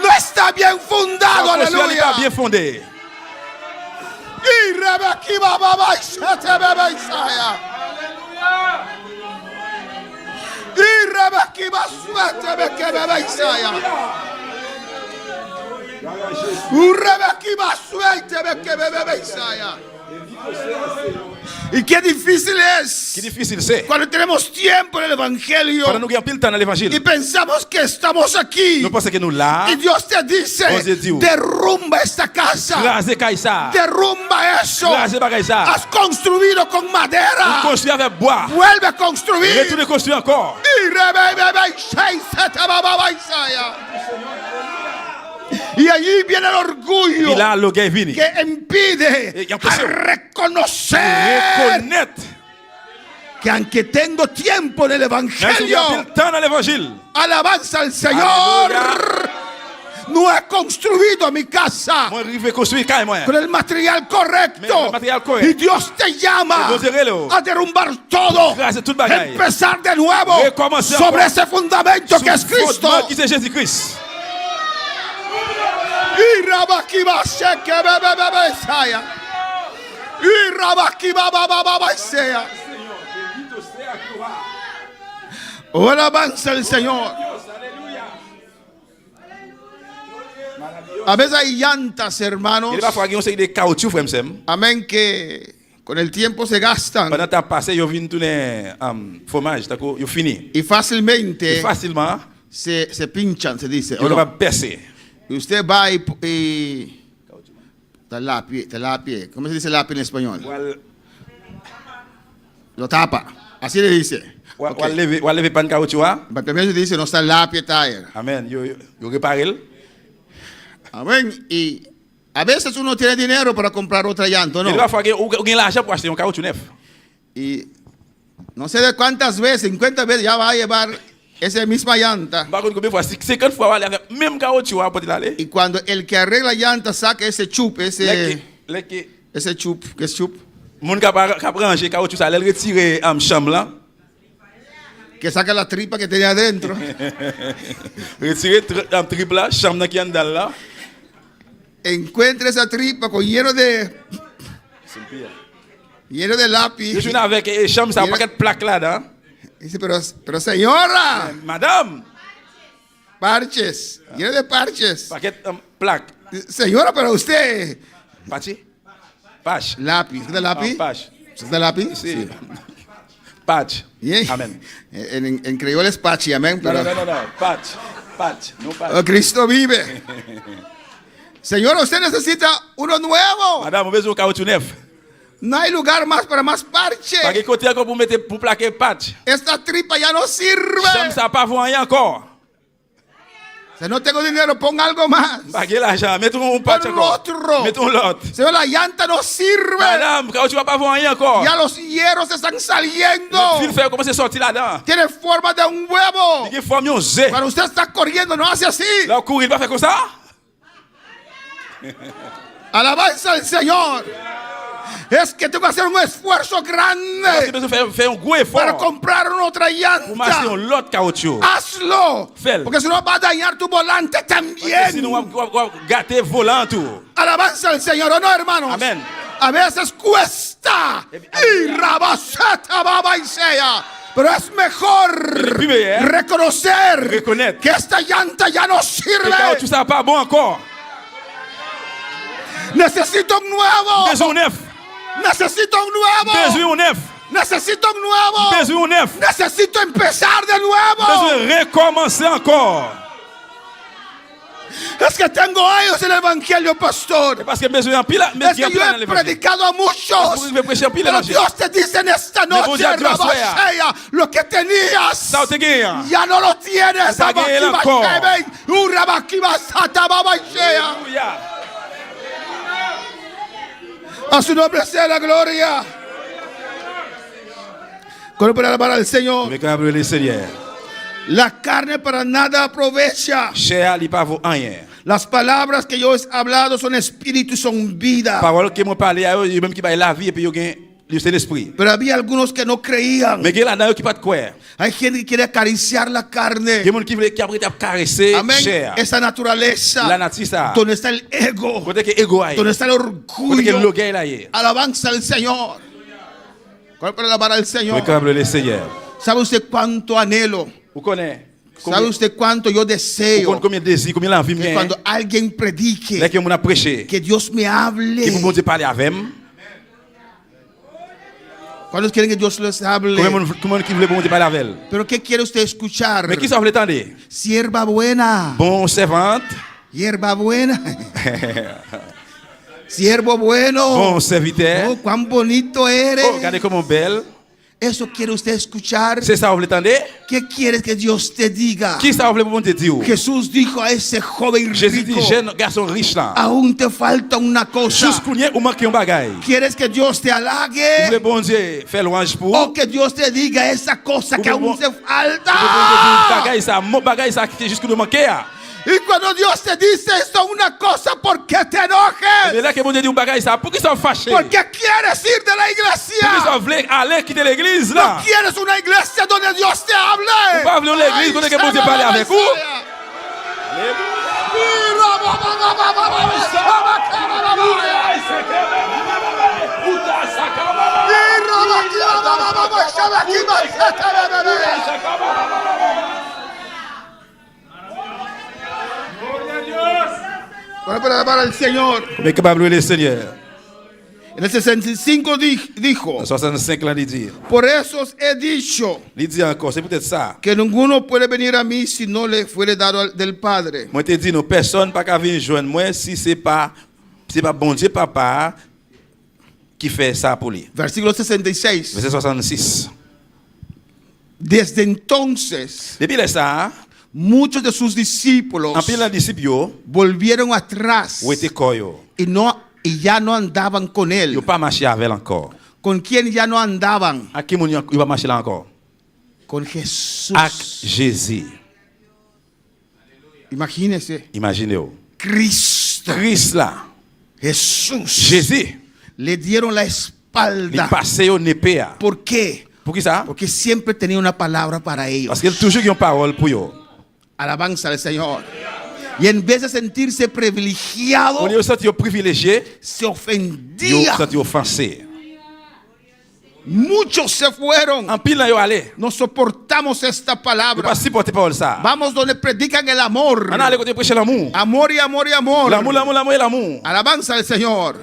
no está bien fundado, La construction n'est pas aleluya. bien fondée. Y Rebeca baba Isaías, Isaías. Y Rebeca va suerte que bebe Isaías. Rebeca va suerte que bebe Isaías. Y qué difícil Qui es difficile c'est. cuando tenemos tiempo en el Evangelio Pendant nous gagnons pile temps dans y l'évangile, pensamos que estamos aquí. nous pensons que nous là, Y Dios te dice, Dios dit, derrumba esta casa, raser Kaisa, derrumba eso. raser bagay ça, Has construido con madera, construire avec bois, vuelve a construir. retourner construire encore. Y rebebe se te baba Isaías. Y allí viene el orgullo Et là, le gars est venu. que impide Y empezó. a reconocer Reconnaître. que aunque tengo tiempo en el Même si nous Evangelio, gagnons pile temps dans l'évangile, alabanza al Señor, no he construido mi casa moi, je vais construire quand même. con el material correcto. Mais el material correcto. Y Dios te llama Y Dios te a derrumbar todo, Gracias, tout bagaille. empezar de nuevo Recommencer sobre encore. ese fundamento que es Cristo. Qui c'est Jésus-Christ. Y Rabakiba se que bebe Isaías. Y Rabakiba baba Isaías. Oh, alabanza al Señor. A veces hay llantas, hermanos. Il va falloir qu'il y ait des caoutchoucs, frère Msem. Amén, que con el tiempo se gastan Pendant que tu as passé, yo viens tourner fromage, tako, yo fini. y fácilmente Facilement, se pinchan, se dice. yo ¿o le no? va percer. Y usted va y talapie. ¿Cómo se dice lápiz en español? Lo tapa. Así le dice. Ou Ok. lever pan caoutchouc, ah? Pero primero se dice, no está lápiz tire. Amen. Yo repare el. Amén. Y a veces uno tiene dinero para comprar otra llanta, ¿no? Il va falloir qu'il y ait l'argent pour acheter un caoutchouc neuf. Y no sé de cuántas veces, 50 veces ya va a llevar esa misma llanta. Par contre, combien de fois? 50 fois, on va aller avec même caoutchouc, ah, pour aller. Y cuando el que arregla llanta saca ese chup, ese chup, ¿qué es chup? Moun qui a branché caoutchouc, ça, elle retire chambre là. Que saca la tripa que tenía adentro. Retire triple là, chambre qui est dans là. Encuentra esa tripa con lleno de lápiz. Je suis avec chambre, ça, un paquet de plaques là, dedans. Dice, pero señora, Madame, parches, lleno de parches. paquet plaques. Señora, pero usted, Pachi? Patch. lápiz, ¿es de lápiz? Patch. ¿Es de lápiz? Sí. Patch. Bien. Amén. En criollo es pachi, amén. No, Pero no. Patch. Patch. No patch. oh, Cristo vive. Señora, usted necesita uno nuevo. Madame, on besoin de caoutchouc neuf. No hay lugar más para más parche. Pas que côté encore pour mettre pour plaquer patch. Esta tripa ya no Chambre, sirve. ça pas voir rien encore. Si no tengo dinero, ponga algo más. Pas que l'argent, mettons un patch Pon encore. l'autre. Mettons l'autre. Señor, la llanta no sirve. Madame, caoutchouc va pas voir rien encore. Ya los hierros están saliendo. Le fil fait commencer à sortir là-dedans. Tiene forma de un huevo. Il forme un Z. Cuando usted está corriendo, no hace así. Là, courir, il va faire comme ça. Alabanza al Señor. Es que tengo que hacer un esfuerzo Parce que grande besoin faire un gros para effort comprar una otra pour m'acheter llanta. un lot caoutchouc. Hazlo. Fais-le. Porque si no va a dañar tu volante Sinon, también. on va gâter volant tout. Alabanza al Señor, ¿o no, hermanos? Amén. A veces cuesta. Y rabaseta baba y sea. Pero es mejor primero, reconocer Reconnaître. que esta llanta ya no Le sirve. caoutchouc, ça va pas bon encore. Necesito un nuevo. Besoin un neuf. Necesito un nuevo. Besoin un neuf. Necesito un nuevo. Besoin un neuf. Necesito empezar de nuevo. Besoin de recommencer encore. Es que tengo años en el evangelio, pastor. Parce que besoin en pile, mais Es que yo he predicado a muchos. Vous pouvez prêcher en pile Pero l'évangile. Dios te dice en esta bon noche, Dieu, Dieu soit. Rabashea, lo que tenías Ça te gagne. ya no lo tienes. Ça gagne Abakiba encore. Sheben, Urabakiba Sata Babashea. Alléluia. A su nombre sea la gloria. Con para alabar al Señor. Mais quand le Seigneur, La carne para nada aprovecha. cher, il pas vaut rien. Las palabras que yo he hablado son espíritu y son vida. Parole que moi parler à eux, même qui va la vie et puis yo gain le Saint-Esprit. Pero había algunos que no creían. Mais il y a là qui pas de quoi. Hay gente que quiere acariciar la Il y a carne. des gens qui veulent qui après caresser Amén. cher. Esa naturaleza. La nature ça. Donde está el ego. Côté que ego aille. Donde está el Côté que orgullo. l'orgueil là est. Alabanza al Señor. ¿Cuál para alabar al Señor? Mais quand le Seigneur. ¿Sabe usted cuánto anhelo? Vous connaissez ¿Sabe usted cuánto yo Vous deseo? connaissez combien de désirs, combien l'envie Que mais cuando alguien predique, là que mon a prêché. que Dios me Que hable. vous bon parler avec moi. ¿Cuántos quieren que Dios les hable? Comment qui voulait bon parler avec elle. ¿Pero qué quiere usted escuchar? Mais qui ça vous entendre? Sierva buena. Bon servante, Hierba buena. Siervo bueno. bon serviteur. Oh, cuán bonito Oh, eres. regardez comment belle. Eso quiere usted escuchar. C'est ça vous voulez entendre? ¿Qué quieres que Dios te diga? Qui ça vous voulez bon te dire? Jesús dijo a ese joven Jésus dit, rico, jeune garçon riche là. aún te falta una cosa. Juste qu'on y ait ou manque un bagage. ¿Quieres que Dios te Vous voulez halague? bon Dieu faire louange pour? O que Dios te diga esa cosa que Ou aún bon- te Vous voulez falta. bagage ça, mon bagage ça qui est juste que nous manquer. Y cuando Dios te dice esto una cosa, ¿por qué te enojes? Mais là que bon Dieu dit un bagage ça, pour qui ça fâché? ¿Por qué quieres ir de la Pour qui ça iglesia? voulait aller quitter l'église ¿No là? quieres una iglesia donde Dios te hable? Vous pas venir à l'église, donde que bon Dieu parle avec vous? Para alabar al Señor. Mais capable le Seigneur. En el 65 dijo, En 65 là il dit. por eso os he dicho Il dit encore, c'est peut-être ça. que ninguno puede venir a mí si no le fuere dado del Padre. Moi te dis non personne pas qu'à venir joindre moi si c'est pas bon Dieu papa qui fait ça pour lui. Versículo 66. Verset 66. Desde entonces, Depuis là ça, muchos de sus discípulos en pile les disciples yo, volvieron atrás ou était koyo. y ya no andaban con Yo él. pas marcher avec encore. ¿Con quién ya no andaban? À qui mon yo va marcher là encore? Con Jesús. Avec Jésus. Imagínese, Imaginez-vous. Cristo, Christ là, Jesús, Jésus, le dieron la il espalda. passait au népé. ¿Por qué? Pour qui ça? Porque siempre tenía una palabra para ellos. Parce qu'il toujours une parole pour yo. Alabanza al Señor. Y en vez de sentirse privilegiado, On est senti privilégié, se yo ofendía. senti offensé. Muchos se fueron. En pile là yo aller. No soportamos esta Yo palabra. pas supporter parole ça. Vamos donde predican el amor. On allait côté prêcher l'amour. Amor y amor y amor. L'amour et l'amour. Alabanza al Señor.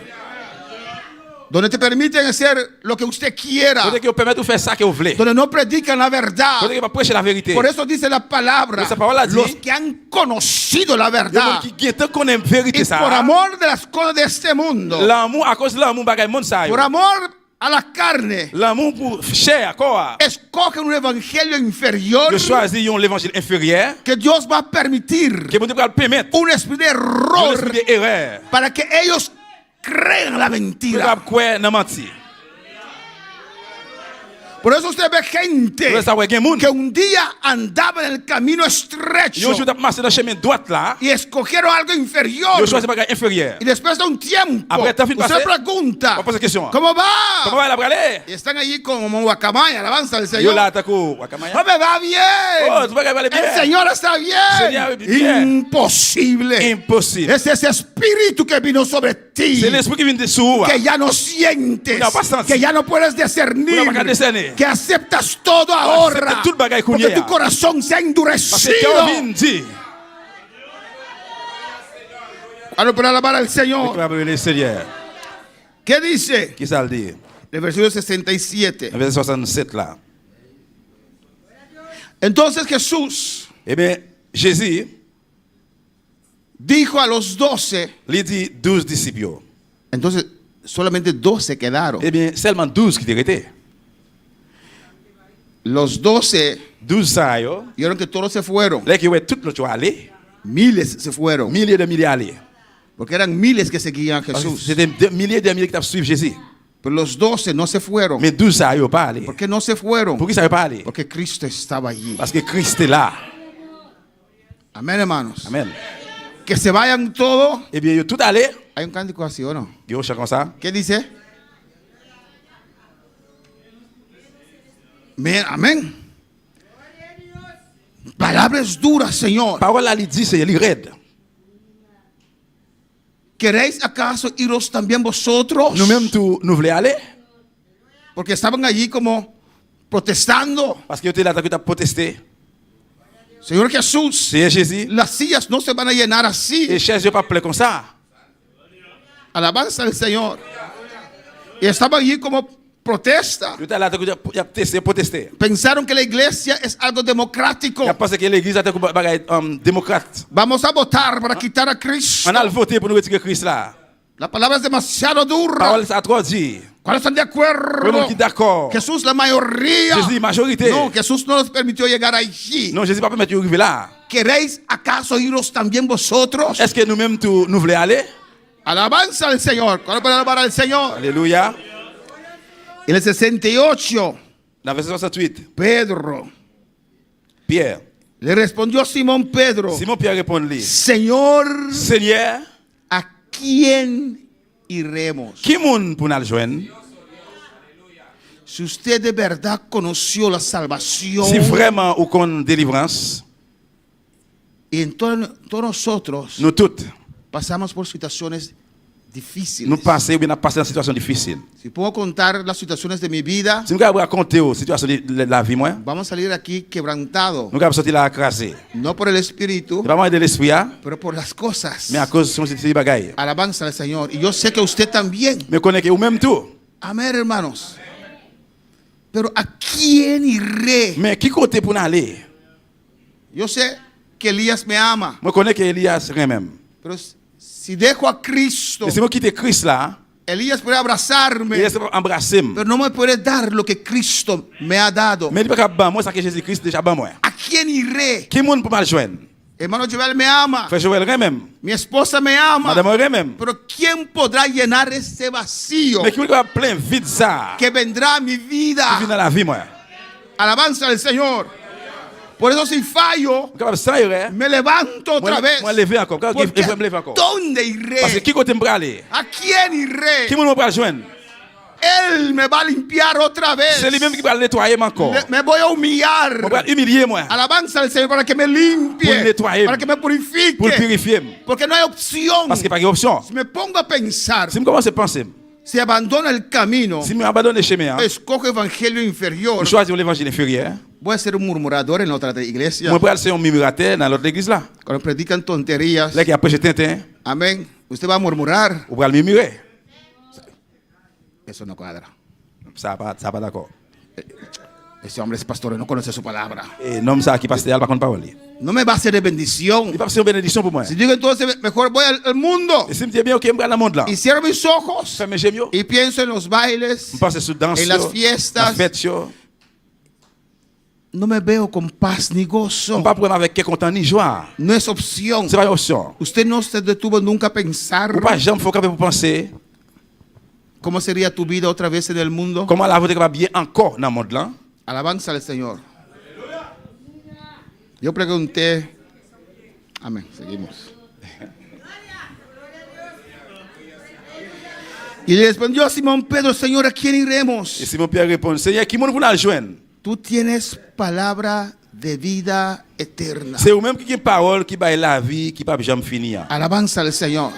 Donde te permiten hacer lo que usted quiera. Côté que vous permet de faire ça que vous voulez. Donde no predican la verdad. Côté que va prêcher la vérité. Por eso dice la palabra. Esa palabra dice- Los que han conocido la Yo verdad. qui tant qu'on aime vérité Y ça. por amor de las cosas de este mundo. L'amour à cause de l'amour bagay monde ça. Por amor a la carne. L'amour pour chair quoi. Escogen un evangelio inferior. Je choisis l'évangile inférieur Que Dios va a permitir. que bon Dieu va permettre Un espíritu de un error. esprit d'erreur. Para que ellos crean la Pour mentira. quoi n'a menti. Por eso usted ve gente Vous savez, il y a des gens que un día andaba en el camino estrecho qui ont marché dans le chemin droit là, y escogieron algo inferior. ils ont choisi un bagage inférieur. Y después de un tiempo, Après, t'as fini de usted passer? pregunta, On pose la question. ¿cómo va? Comment va la bralée? Y están allí como guacamaya, alabanza al Yo Señor. là, t'as quoi? Wakamaya? No me va bien. Oh, tu vas aller El bien. Señor está Señor, bien. bien. Imposible. Impossible. Es ese espíritu que vino sobre ti. C'est l'esprit qui vient de sous. Que ya no sientes, No, pas senti. que ya no puedes discernir, No, pas discernir. que aceptas todo ahora, aceptas tout bagay porque kounya. tu corazón se ha Parce que endurecido. quand on vient dire, Ahora para alabar al il Señor, va brûler le Seigneur. ¿qué dice? Qui ça le dit? El versículo 67. Le verset 67 là. Entonces Jesús Eh bien, Jésus, dijo a los 12, il dit 12 disciples. entonces solamente 12 quedaron. Eh bien, seulement 12 qui étaient restés. Los 12 12 ça, yo. vieron que todos se fueron. Là, qui ouais, tout le choix aller. Miles se fueron. Milliers de milliers aller. Porque eran miles que seguían a Parce que Jesús. c'était des milliers de milliers qui t'ont suivi Jésus. Pero los 12 no se fueron. Mais 12 ça, yo pas aller. ¿Por qué no se fueron? Pour qui ça yo pas aller? Porque Cristo estaba allí. Parce que Christ est là. Amén, hermanos. Amen. Que se vayan todos. Eh bien, yo tout aller. Hay un cántico así, ¿o no? Yo chante comme ça. ¿Qué dice? Amén. Palabras duras, Señor. Parole là, il dit, c'est il raide. ¿Queréis acaso iros también vosotros? Nous-mêmes, nous voulons aller. Porque estaban allí como protestando. Parce que yo étais là, tu as protesté. Señor Jesús, C'est Jésus. las sillas no se van a llenar Et así. chaises, yo pas plein comme ça. Alabanza al Señor. Y estaban allí como protesta. Yo étais là, tu as protesté. Pensaron que la iglesia es algo democrático. Il a pensé que l'église était un bagage démocrate. Vamos a votar para quitar a Cristo. On a voté pour nous retirer Christ là. La palabra es demasiado dura. Parole, ça a trop dit. ¿Cuáles están de Tout le acuerdo? monde qui est d'accord. Jesús, la mayoría. Jésus, majorité. No, Jesús no nos permitió llegar allí. Non, Jésus ne va pas permettre de arriver là. ¿Queréis acaso iros también vosotros? Est-ce que nous-mêmes, nous voulons aller? Alabanza al Señor. ¿Cuál es para alabar al Señor? Alléluia. En el 68, Dans verset 68, Pedro Pierre. le respondió a Simón Pedro: Simon Pierre répond-lui, Señor, Seigneur, ¿a quién iremos? qui moun pour nous joindre? Si usted de verdad conoció la salvación, Si vraiment ou qu'on délivrance, y en todos nosotros nous toutes, pasamos por situaciones difíciles. nous passons ou bien nous passons dans une situation difficile. Si puedo contar las situaciones de mi vida, Si nous avons raconté la situation de la vie, moi, vamos a salir aquí quebrantado, nous avons sorti là écrasé. no por el espíritu, C'est vraiment de l'esprit, hein, pero por las cosas. mais à cause de ces bagailles. Alabanza al Señor. Y yo sé que usted también. Mais connaît que ou même tout. Amén, hermanos. Pero ¿a quién iré? Mais qui côté pour nous aller? Yo sé que Elías me ama, Moi connais que Elias rien même. pero si dejo a Cristo, Et si moi quitte Christ là, Elías puede abrazarme, il va embrasser. pero no me puede dar lo que Cristo me ha dado. Mais il pas capable moi ça que Jésus-Christ déjà ban moi. ¿A quién iré? Qui moun pour mal joindre? Hermano Joel me ama, Frère Joël rien même. mi esposa me ama, Madame rien même. pero ¿quién podrá llenar ese vacío Mais qui va plein vide ça? que vendrá a mi Qui vida? vient dans la vie moi. Alabanza al Señor. Por eso si fallo, Capable ça irait. me levanto otra vez. Moi lever encore. Quand il Porque faut me lever encore. ¿dónde Parce que iré? qui côté me aller? ¿A quién iré? Qui moun pour joindre? Él me va a limpiar otra vez. C'est lui-même qui va nettoyer encore. Me voy a humillar. Moi va humilier moi. Alabanza al Señor para que me limpie, Pour nettoyer. para que me Pour le purifique. purifier. Porque no hay opción. Parce qu'il n'y a pas d'option. Si me pongo a pensar, Si je commence à penser, si abandono el camino, si je abandonne le chemin, escojo evangelio inferior, je choisis l'évangile inférieur, voy a ser un murmurador en la otra iglesia. moi je vais ser un murmurateur dans l'autre église là. Cuando predican tonterías, Là qui a prêché Tintin, amén, usted va a murmurar. on va le murmurer. Eso no cuadra. Ça va pas d'accord. Ese hombre es pastor y no conoce su palabra. Et l'homme ça qui passe derrière par contre parole. No me va a ser de bendición. Il va faire une bénédiction pour moi. Si digo entonces, mejor voy al mundo Et si me dit bien OK, je vais dans le monde là. y cierro mis ojos Ferme mes yeux. y pienso en los bailes, Je pense sur danse, en las fiestas. la fête, no me veo con paz ni gozo. on pas problème avec quel content ni joie. No es opción. C'est pas une option. Usted no se detuvo nunca a pensar Ou pas jamais faut camper pour penser ¿Cómo sería tu vida otra vez en el mundo? Comment la vie capable bien encore dans le monde là? Alabanza al Señor. Yo pregunté. Amén. Seguimos. Y le respondió a Simón Pedro, Señor, ¿a quién iremos? Et Simon Pierre répond, Seigneur, qui monde pour nous joindre? Tú tienes palabra de vida eterna. C'est vous-même qui avez parole qui baille la vie, qui pas jamais finir. Alabanza al Señor.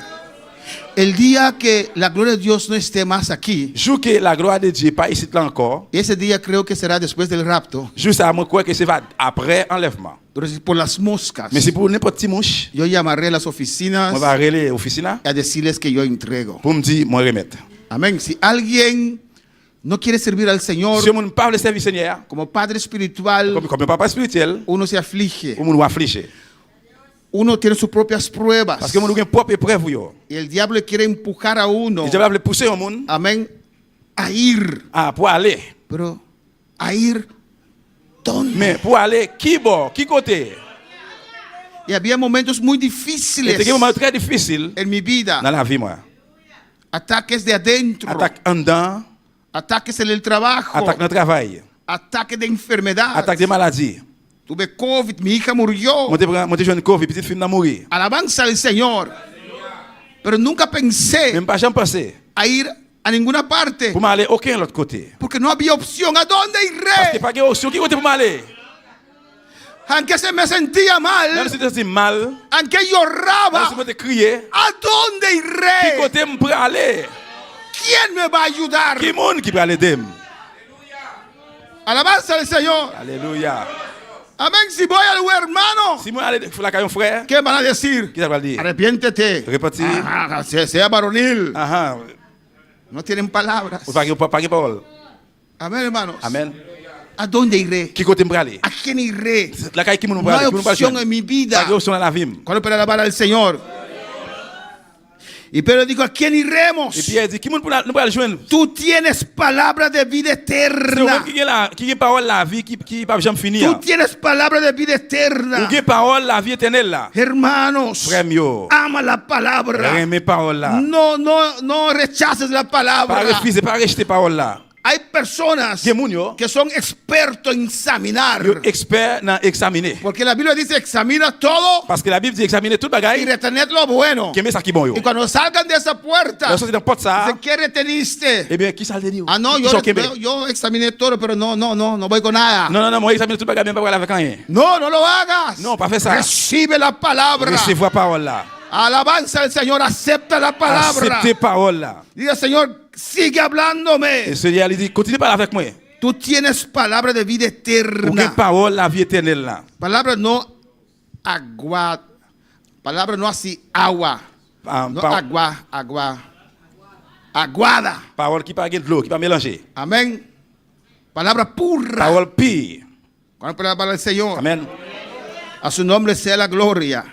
El día que la gloria de Dios no esté más aquí, Jour que la gloire de Dieu pas ici là encore, ese día creo que será después del rapto, juste à moi croire que c'est après enlèvement. entonces por las moscas, Mais c'est pour n'importe qui mouche, yo llamaré a las oficinas on va aller à l'officine a decirles que yo entrego. pour me dire moi remettre. Amén. Si alguien no quiere servir al Señor Si on parle servir Seigneur, como padre espiritual, comme papa spirituel, uno se aflige. on nous afflige. Uno tiene sus propias pruebas. Parce que on a une propre épreuve yo. Y el diablo quiere empujar a uno, Et je vais pousser au monde amén, a ir. pour aller. Pero a ir ¿dónde? Mais pour aller qui bord, qui côté? Y había momentos muy C'était difíciles un moment très difficile en mi vida. dans la vie moi. Ataques de adentro, Attaque en dedans, ataques en el trabajo, attaque dans le travail, ataques de enfermedad. attaque des maladies. Tuve COVID, mi hija murió. Moi te jeune Covid, petite fille n'a mouru. Alabanza al Señor. Pero nunca pensé Même pas jamais pensé a ir a ninguna parte. pour m'aller aucun l'autre côté. Porque no había opción. ¿A dónde Parce que iré? pas de option qui côté pour m'aller. Aunque se me sentía Même mal, si tu te mal, aunque même si lloraba, tu te crier, ¿a dónde qui iré? côté me pour aller? ¿Quién me va a ayudar? Qui monde qui peut aller dem? Alabanza al Señor. Alléluia. Amén. Si voy al hermano, Si moi aller la caillon frère, ¿qué van a decir? qui ça va dire? Arrepiéntete. Repartir. Ah, sea varonil. Ah, No tienen palabras. pas de parole. Amén, hermanos. Amen. ¿A dónde iré? Qui côté me aller? ¿A quién iré? La caille qui me No hay aller, opción en mi vida. Pas de option dans la vie. ¿Cuál para alabar al Señor? Y Pedro dijo, ¿a quién iremos? Et Pierre dit, qui monde pour nous aller joindre? Tú tienes palabra de vida C'est eterna. qui a parole la vie qui pas jamais Tú finir. tienes palabra de vida eterna. Ou qui parole la vie éternelle là. Hermanos, Frère mio, ama la palabra. mes paroles là. No rechaces la Pas palabra. refuser, pas rejeter paroles là. Hay personas Qui moun yo, que son expertos en examinar. yo expert dans examiner. Porque la Biblia dice, examina todo Parce que la Bible dit examiner tout y bagaille, retener lo bueno. qui met ça qui bon yo. Y cuando salgan de esa puerta, Là sorti dans porte ça, dicen, ¿qué reteniste? eh bien qui ça le dit? Ah, no, yo examiné todo, pero no voy con nada. Non, moi examiner tout bagaille même pas avec rien. No lo hagas. Non, pas faire ça. Recibe la palabra. Recevoir parole là. Alabanza al Señor, acepta la palabra. Accepter parole là. Diga, Señor, sigue hablándome. Et Seigneur lui dit, continue par avec moi. Tú tienes palabra de vida Ou quelle eterna. parole la vie éternelle là. Palabra no agua. Palabra no así agua. No agua. Aguada. Parole qui pas de l'eau, qui pas mélanger. Amén. Palabra pura. Parole pure. ¿Cuál palabra del Señor? Amen. A su nombre sea la gloria.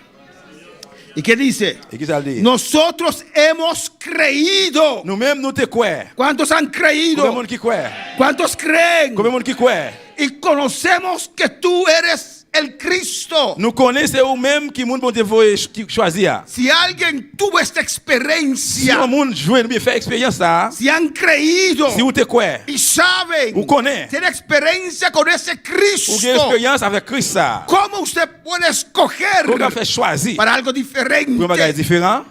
¿Y qué dice? Et qui ça le dit? Nosotros hemos creído. Nous-mêmes nous te croyons. ¿Cuántos han Combien de creído? monde qui croit? ¿Cuántos creen? Combien de monde qui croit? Y conocemos que tú eres el Cristo. Nous connaissons ou même qui monde bon Dieu veut choisir. Si alguien tuvo esta Si experiencia, un monde joue bien faire expérience ça, si han creído si vous te croyez, y saben, ou connaît, tiene experiencia con ese ou avez Cristo, expérience avec Christ ça, ¿cómo usted puede escoger comment faire choisir para algo pour un diferente? bagage différent?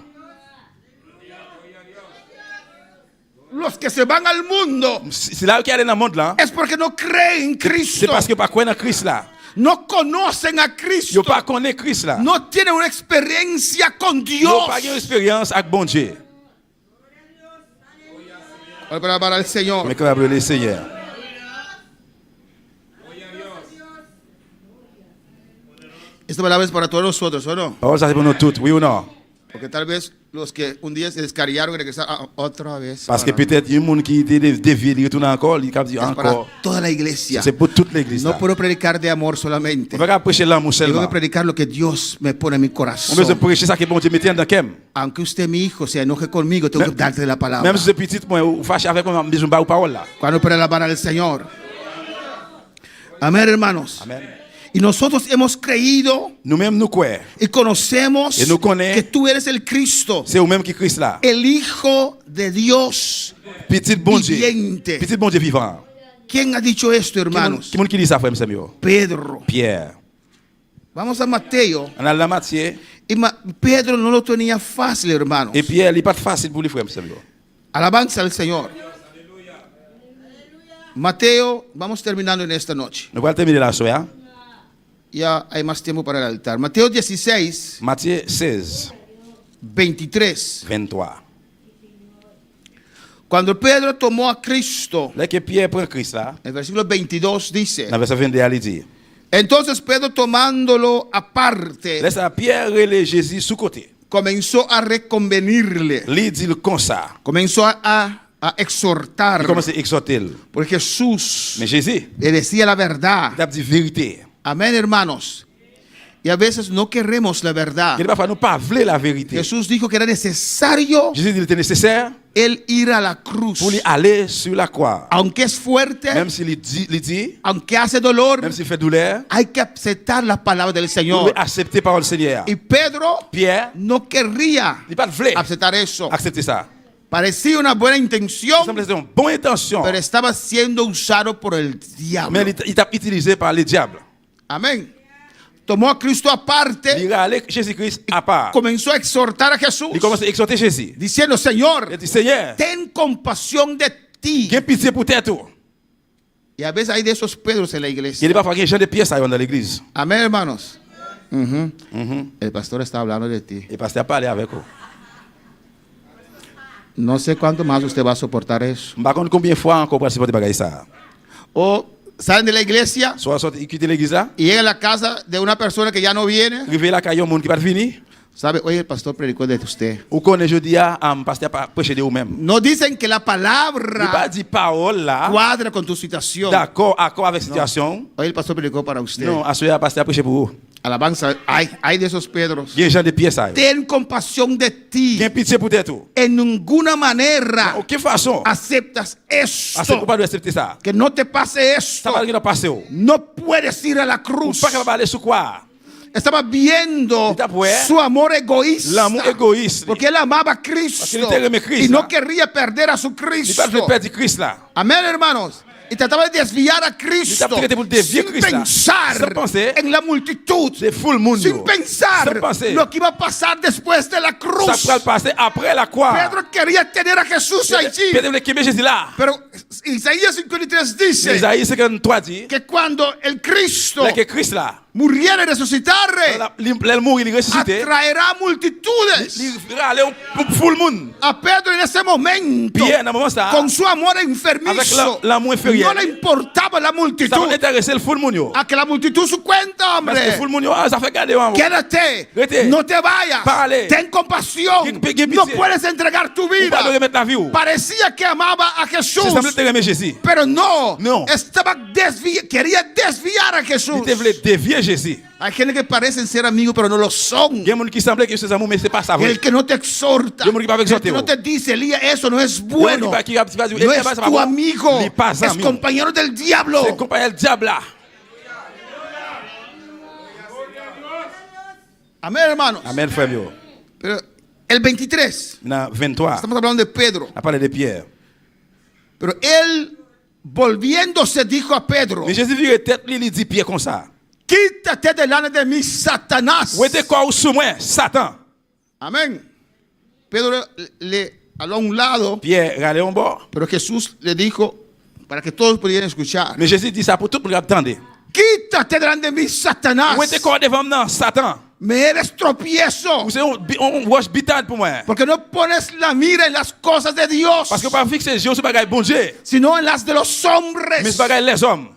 Los que se van al mundo C'est là qui est dans le monde là. es porque no creen en C'est Cristo, parce que pas croire en Christ là. no conocen a Yo Cristo, pas connaît Christ là. no tienen una experiencia con Yo Dios. pas une expérience avec bon Dieu. Para el Señor. Mais comment le Seigneur? Esta palabra es para todos nosotros, ¿o no? Parole ça c'est pour nous toutes, oui ou non? Porque tal vez los que un día se descarillaron y regresaron otra vez. Parce que peut-être il y a un monde qui était dévié, il retourne encore, il cap dit es para encore. toda la iglesia. C'est pour toute l'église. No là. puedo predicar de amor solamente. On va pas prêcher l'amour Tengo seulement. que predicar lo que Dios me pone en mi On corazón. veut prêcher ça que bon Dieu mettait dans cœur. Aunque usted, mi hijo, se enoje conmigo, tengo que darte la palabra. Même si c'est petit, moi, ou fâché avec moi, besoin de parole là. Cuando para alabar al Señor. Amén, hermanos. Amen. Y nosotros hemos creído Nous-mêmes nous croyons. y conocemos Y nous connaît. que tú eres el Cristo, C'est vous-même qui Christ là. el Hijo de Dios Petit bon Dieu. viviente. Petit bon Dieu vivant. ¿Quién ha dicho esto, hermanos? Qui dit ça, frère, monsieur? Pedro. Pierre. Vamos a Mateo. On a la Matthieu. Y Pedro no lo tenía fácil, hermanos. Et Pierre, il n'est pas facile pour les frères, monsieur. Alabanza al Señor. Mateo, vamos terminando en esta noche. Nous allons terminer la soirée. Ya hay más tiempo para el altar. Mateo 16, Matthieu 16, 23. 23. Cuando Pedro tomó a Cristo, Là que Pierre prend Christ là, el versículo 22 dice: dans le verset 22, il dit, entonces Pedro, tomándolo aparte, laisse à Pierre relais Jésus sous côté. comenzó a reconvenirle, Il dit comme ça. comenzó a exhortar, Il commence à exhorter. porque Jesús Mais Jésus, le decía la verdad. il a dit vérité. Amén, hermanos. Y a veces no queremos la verdad. Il ne va pas nous parler la vérité. Jesús dijo que era necesario Jésus dit qu'il était nécessaire él ir a la cruz. pour lui aller sur la croix. Aunque es fuerte, Même s'il dit, aunque hace dolor, même s'il fait douleur, hay que aceptar la palabra del vous Señor. devez accepter par le Seigneur. Y Pedro Pierre, no querría il n'a pas de aceptar eso. accepter ça. Parecía una buena Il intención, semble être une bonne intention, pero estaba siendo usado por el mais diablo. il est utilisé par le diable. Amén. Tomó a Cristo aparte, Il a allé Jésus-Christ à part. comenzó a exhortar a Jesús, Il commence à exhorter Jésus. diciendo: Señor, Il dit, Seigneur, ten compasión de ti. quelle pitié pour toi tout. Y a veces hay de esos Pedros en la Il iglesia. n'est pas fait gens de pièces dans l'église. Amén, hermanos. El pastor está hablando de ti. Et pasteur a parlé avec vous. No sé cuánto más usted va a soportar eso. Je ne sais pas combien de fois encore pour supporter bagaille ça. O salen de la iglesia Soit sorti, quitter l'église là, y llegan a la casa de una persona que ya no viene. arriver là, il y a un monde qui va venir. Sabe, oye, el pastor predicó de usted. Ou qu'on est jeudi à pasteur a prêché de vous-même. No dicen que la Il n'a pas palabra dit parole là, cuadra con tu situación. d'accord, accord avec la situation. Oye, el pastor predicó para usted. Non, à ce pasteur a prêché pour vous. Alabanza, hay de esos Pedros. Il y a des gens de pièces ça. Ten compasión de ti. Il y a pitié pour toi tout. En ninguna manera De quelle façon? aceptas Est-ce esto. qu'on peut accepter ça? Que no te pase Ça esto. va pas passer. No puedes ir a la Ou cruz. pas capable d'aller sur quoi? Estaba viendo Está pues, su amor egoísta. l'amour égoïste. Porque él amaba a Porque Cristo. él te ama a Cristo. Y no quería perder a su Il Cristo. pas fait perdre Christ là. Amén, hermanos. Y trataba de desviar a Cristo Il trataba de desviar sin Cristo. pensar Sin pensar en la multitud. C'est full monde. Sin pensar Sin pensar. lo que iba a pasar después de la Ça cruz. va passer après la croix. Pedro quería tener a Jesús allí. Pedro voulait qu'il Jésus là. Pero Isaías 53 dice Isaïe 53 dit que cuando el Cristo là que Christ là, muriera y resucitara, il mourit, il ressuscité. atraerá multitudes. Il va aller pour full monde. A Pedro en ese momento, Pierre, dans le moment ça, con su amor avec enfermizo, l'amour inférieur, no le importaba la ça va multitud. intéresser le full monde. yo. A que la multitud su cuenta, Parce que hombre. full monde, yo, ça fait garder. yo. Quédate, Rete. no te vayas. Párale. Ten compasión. Qué No pitié. puedes entregar tu Ou pas de vida. remettre la vie. yo. Parecía que amaba a Jesús, C'est semblé te remettre Jésus. pero no. No. Quería desviar a Jesús. Il te voulait dévier Jésus. Hay gente que parecen ser amigos, pero no lo son. Il y a des gens qui semblent que c'est amour, mais c'est pas ça. vrai. El que no te exhorta, Yo me iba a el exhortar, que no vos. te dice, Elías, eso no es bueno, Yo me iba a decir, no "Eh, es ça va tu pas. amigo, Ni pas es amigo. compañero del diablo. C'est compagne le diable là. Amén, hermanos. Amen, frère. Yo. Pero el 23, Dans 23, estamos hablando de Pedro, on parle de Pierre. pero él volviéndose dijo a Pedro: Mais Jésus vire tête, il dit Pierre comme ça. quítate delante de mí, Satanás. Où était quoi sous moi, Satan? Amén. Pedro le habló a un lado, Pierre, allez en bord. pero Jesús le dijo, para que todos pudieran escuchar: Mais Jésus dit ça pour tout le monde attendre. quítate delante de mí, Satanás. Où était quoi devant moi, Satan? Me eres tropiezo. Vous savez, on wash bitade pour moi. Porque no pones la mira en las cosas de Dios, Parce que pas fixer les yeux sur bagaille bon Dieu, sino en las de los hombres. mais c'est bagaille les hommes.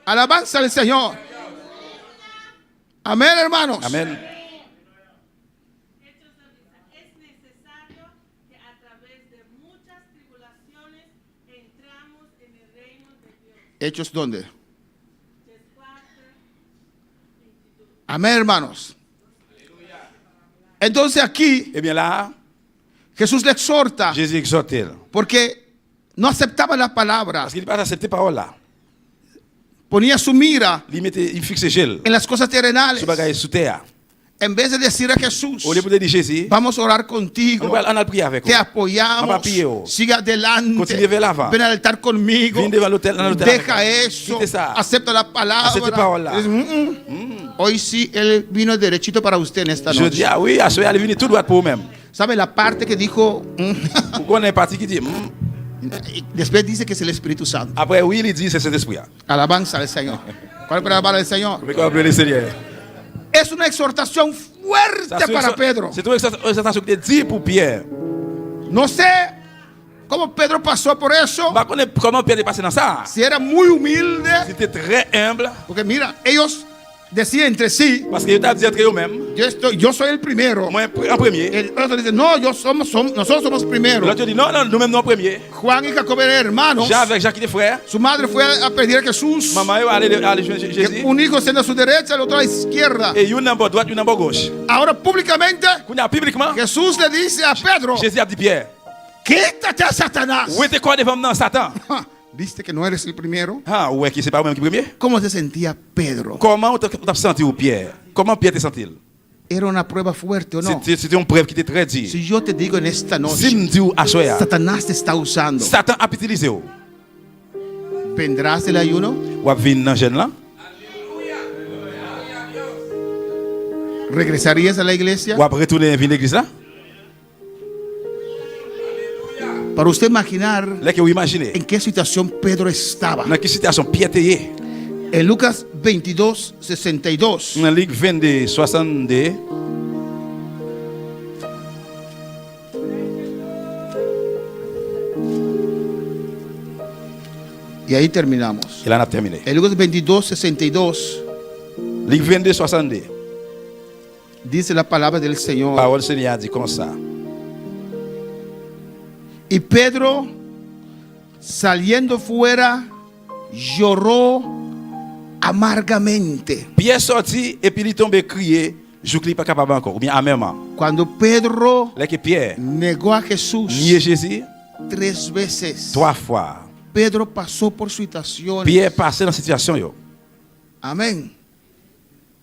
Alabanza al Señor. Amén, hermanos. Amen. Es necesario que a través de muchas tribulaciones entramos en el reino de Dios. ¿Hechos dónde? Amén, hermanos. Entonces aquí Eh bien là, Jesús le exhorta Jésus exhorte. porque no aceptaba la palabra. Parce qu'il n'a pas accepté parole là. ponía su mira il fixe gel. en las cosas terrenales. Sur bagay sous terre. En vez de decir a Jesús, Au lieu de dire Jésus, vamos a orar contigo, on va prier avec te vous. apoyamos, Vamos a pie, sigue adelante, Continue vers l'avant. ven al altar conmigo, Viens devant l'autel deja avec eso, Quite ça. acepta la Acepte palabra. parola. Hoy sí, Él vino derechito para usted en esta Je noche. dis, ah oui, à ce moment, elle est venue tout droit pour vous-même. ¿Sabe la parte que dijo? Vous connaissez partie qui dit, Después dice que es el Espíritu Santo. après oui, il dit, c'est cet esprit. Alabanza al Señor. ¿Cuál es la palabra del Señor? Mais quand le Seigneur. Es una exhortación fuerte para Pedro. C'est une exhortation qui est dit pour Pierre. No sé cómo Pedro pasó por eso. Bah, comment Pierre est passé dans ça? Si era muy humilde. C'était très humble. Porque mira, ellos decían entre sí. Parce que yo dit entre eux-mêmes. Yo soy el primero. Moi en premier. El otro dice, no, nosotros somos primero. L'autre dit, non, nous-mêmes non premier. Juan y Jacob eran hermanos. Jean avec Jacques, il est frère. Su madre fue a pedir a Jesús. Maman est allée joindre Jésus. Un hijo siendo a su derecha, el otro a la izquierda. Et une en bas droite, une en bas gauche. Ahora públicamente, publiquement, Jesús le dice a Pedro, Jésus a dit Pierre, quítate a Satanás. où était quoi devant moi, Satan? ¿Viste que no eres el primero? Ah, ouais, qui c'est pas moi qui premier? ¿Cómo se sentía Pedro? Comment t'as senti au Pierre? Comment Pierre t'es senti? ¿Era una prueba fuerte o no? C'était une preuve qui était très dure. Si yo te digo en esta noche, Si me dis à soya, Satanás te está usando, Satan a utilisé. ¿vendrás el ayuno? Ou a venir dans jeune là? ¿Regresarías a la iglesia? Ou a retourner à l'église là? Para usted imaginar Là que vous imaginez. en qué situación Pedro estaba. Dans quelle situation Pierre était? En Lucas 22, 62. Dans Luc 22, 62. Y ahí terminamos. Et là on a terminé. En Lucas 22, 62 Luc 22, 62. dice la palabra del Señor. Parole du Seigneur dit comme ça. Y Pedro, saliendo fuera, lloró amargamente. Pierre sorti et puis il tombe crier, je ne pas capable encore, ou bien amèrement. Cuando Pedro Là que Pierre negó a Jesús nié Jésus 3 veces, 3 fois. Pedro pasó por situaciones. Pierre passait dans cette situation. Yo. Amén.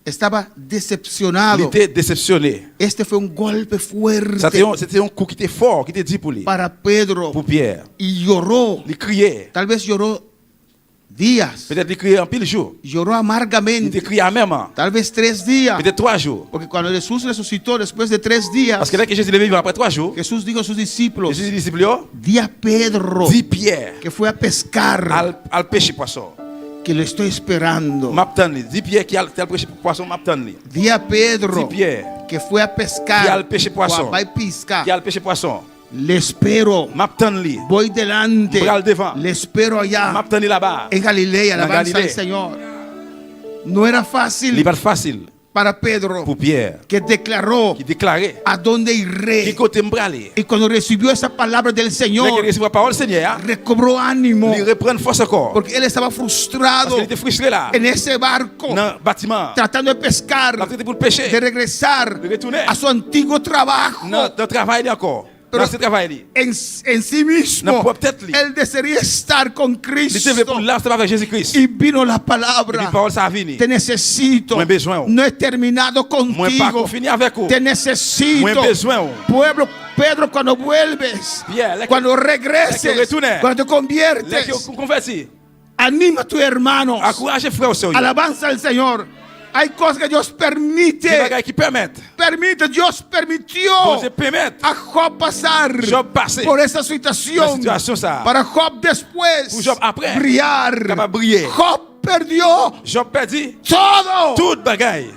Estaba Il decepcionado. était déceptionné. Este fue un golpe fuerte C'était un coup qui était fort, qui était dit pour lui. para Pedro. Pour Pierre. Y lloró. Il criait. Tal vez lloró días. Peut-être il criait en pile jour. Lloró Il amargamente. était crié amèrement. Tal vez 3 días. Peut-être 3 jours. Porque cuando Jesús resucitó después de 3 días, Parce que là que Jésus est vivant après 3 jours, Jesús dijo a sus discípulos, Jésus dit disciples, di a Pedro dit Pierre, que fue a pescar, al pêcher poisson. que lo estoy esperando. M'attendli. Dit Pierre qui a pêché poisson, m'attendli. Di a Pedro Dit Pierre que fue a que pescar, al pêcher poisson. va a pescar. qui a pêché poisson. Le espero, M'attendli. voy delante, Bral devant. le espero allá M'attendli là-bas. en Galilea, En alabanza al Galilea. Señor. No era Il fácil n'est pas facile para Pedro, pour Pierre que declaró qui déclarait a dónde qui iré. côté m'bralé. Y cuando recibió esa palabra del Dès qu'il Señor, recevait la parole Seigneur, recobró ánimo, il reprend force encore. porque él estaba Parce frustrado qu'il était frustré là. en ese barco, Dans le bâtiment. tratando de pescar, Il était pour le pêcher. de regresar De retourner. a su antiguo trabajo. Dans le travail encore. Pero Dans ce travail. en sí mismo, No, peut-être lui. él desearía estar con Il était pour Cristo. là, c'était avec Jésus-Christ. Y vino la Et puis palabra, la parole ça a venu. te necesito, Moi besoin. no he terminado Moi pas contigo, fini avec vous. te Moi necesito. besoin. Pueblo, Pedro, cuando vuelves, Pierre, là que- cuando là que regreses, retourne. cuando te Là conviertes, que converti. anima a tus hermanos, Encouragez frère au Seigneur. alabanza al Señor. Hay cosas que Dios Des permite, bagages qui permettent. Dios permitió Dieu permet. a Job pasar Job passer por esa la situación, situation ça. para Job después Pour Job après. brillar. Capable de briller. Job perdió Job perdit todo, tout bagaille.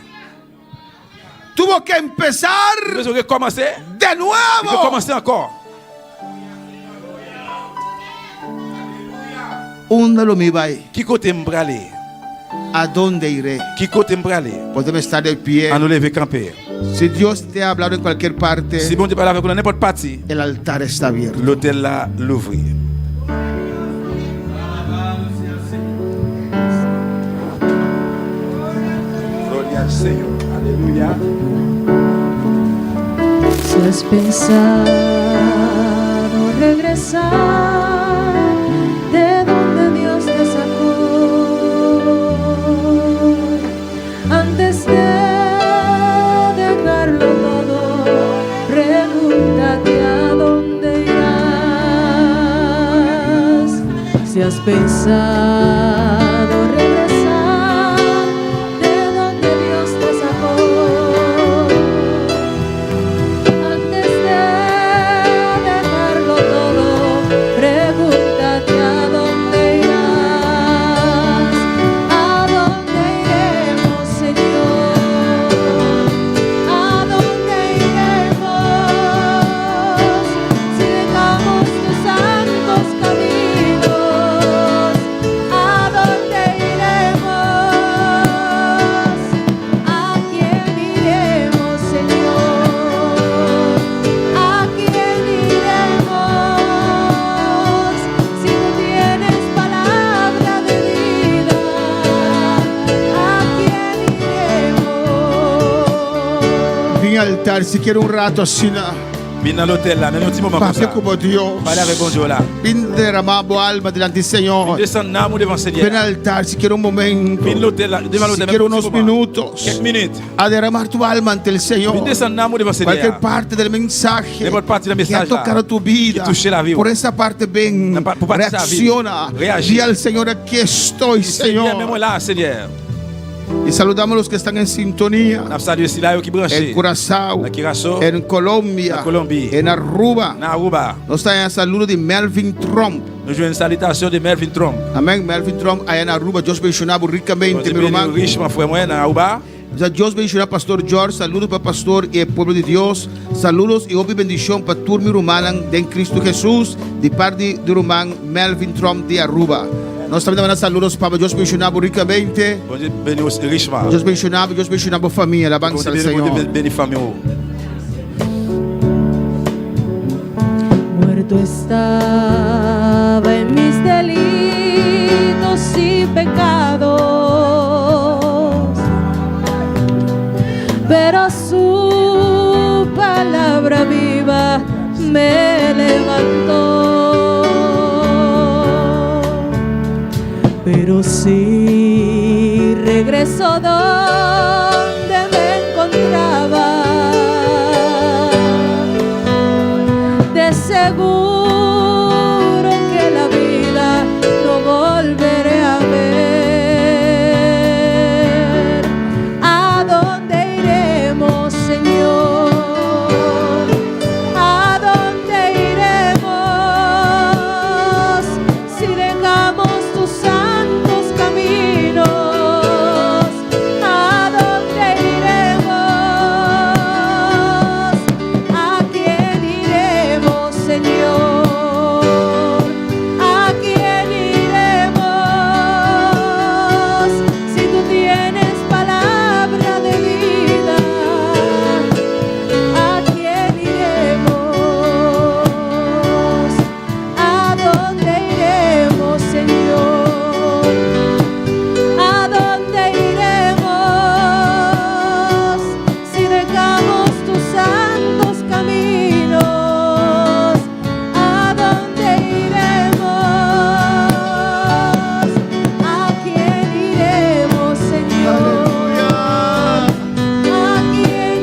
tuvo que empezar Il faut recommencer. de Il faut nuevo. commencer encore. ¿Dónde me va? Qui côté m'bralé? ¿A dónde iré? Qui côté m'bralé? Podemos estar de pie. À nous lever camper. Si Dios te ha hablado en cualquier parte, Si bon Dieu parle avec nous dans n'importe partie, el altar está abierto. l'hôtel là l'ouvrir. Gloria al Señor. Aleluya. Si has pensado regresar de donde Dios te sacó, de dejarlo todo, pregúntate a dónde irás. Si has pensado regresar de donde Dios te sacó, antes de dejarlo todo, pregúntate a dónde irás. ¿A dónde iremos, Señor? ¿A dónde iremos si dejamos tus santos caminos? ¿A dónde iremos? ¿A quién iremos, Señor? ¿A quién iremos si tú tienes palabra de vida? ¿A quién iremos? Vim ao altar, se quer um rato assim, Vin dans l'hôtel là, même un petit moment comme fazer ça. como Deus. Parler avec bon Dieu là. Vim derramar boa alma diante do Senhor. Descendre dans l'amour devant le Vem Seigneur. ao altar, se quer um momento, Vin l'hôtel là, devant se l'hôtel. quer même un uns petit moment. minutos, Quelques minutes. a derramar tua alma ante o Senhor. Vin descendre dans l'amour devant le Qualquer Seigneur. parte do mensaje N'importe parte do que ha message là. tocado tu vida, Que touche la vida. por essa parte bem, Por parte da vida. reacciona. Reagir. Diga ao Senhor, aqui estou, Seigneur, même Senhor. là, Seigneur. E saludamos os que estão em sintonia. N'a salué si là yo qui Em branché. Curaçao, Na Curaçao, em Colômbia, na Colombie, em Aruba. na Aruba. Nós estamos em saludo de Melvin Trump. Nous jouons une salutation de Melvin Trump. Amém. Melvin Trump, aí na Aruba, Deus mencionava ricamente, meu irmão. Richement frère moi na Aruba. Deus bendiga pastor George, saludos para pastor e pueblo de Deus, saludos e obra bendição para todo meu irmão de Cristo Jesus, de parte do irmão Melvin Trump de Aruba. Nós também mandamos saludos para Deus mencionava ricamente, Bon Dieu bénisse richement. Deus mencionava a família, Bon alabança ao Dieu Senhor. bénisse famille. Muerto estaba en mis delitos y pecados, pero su palabra viva me levantó. Pero si regreso donde me encontraba, de seguro que la vida no volveré a ver. ¿A dónde iremos, Señor? ¿A dónde iremos si dejamos tus santos caminos? ¿A dónde iremos? ¿A quién iremos, Señor? ¿A quién iremos si tú tienes palabra de vida? ¿A quién iremos? ¿A dónde iremos, Señor? ¿A dónde iremos si dejamos tus santos caminos? ¿A dónde iremos? ¿A quién iremos, Señor? ¿A quién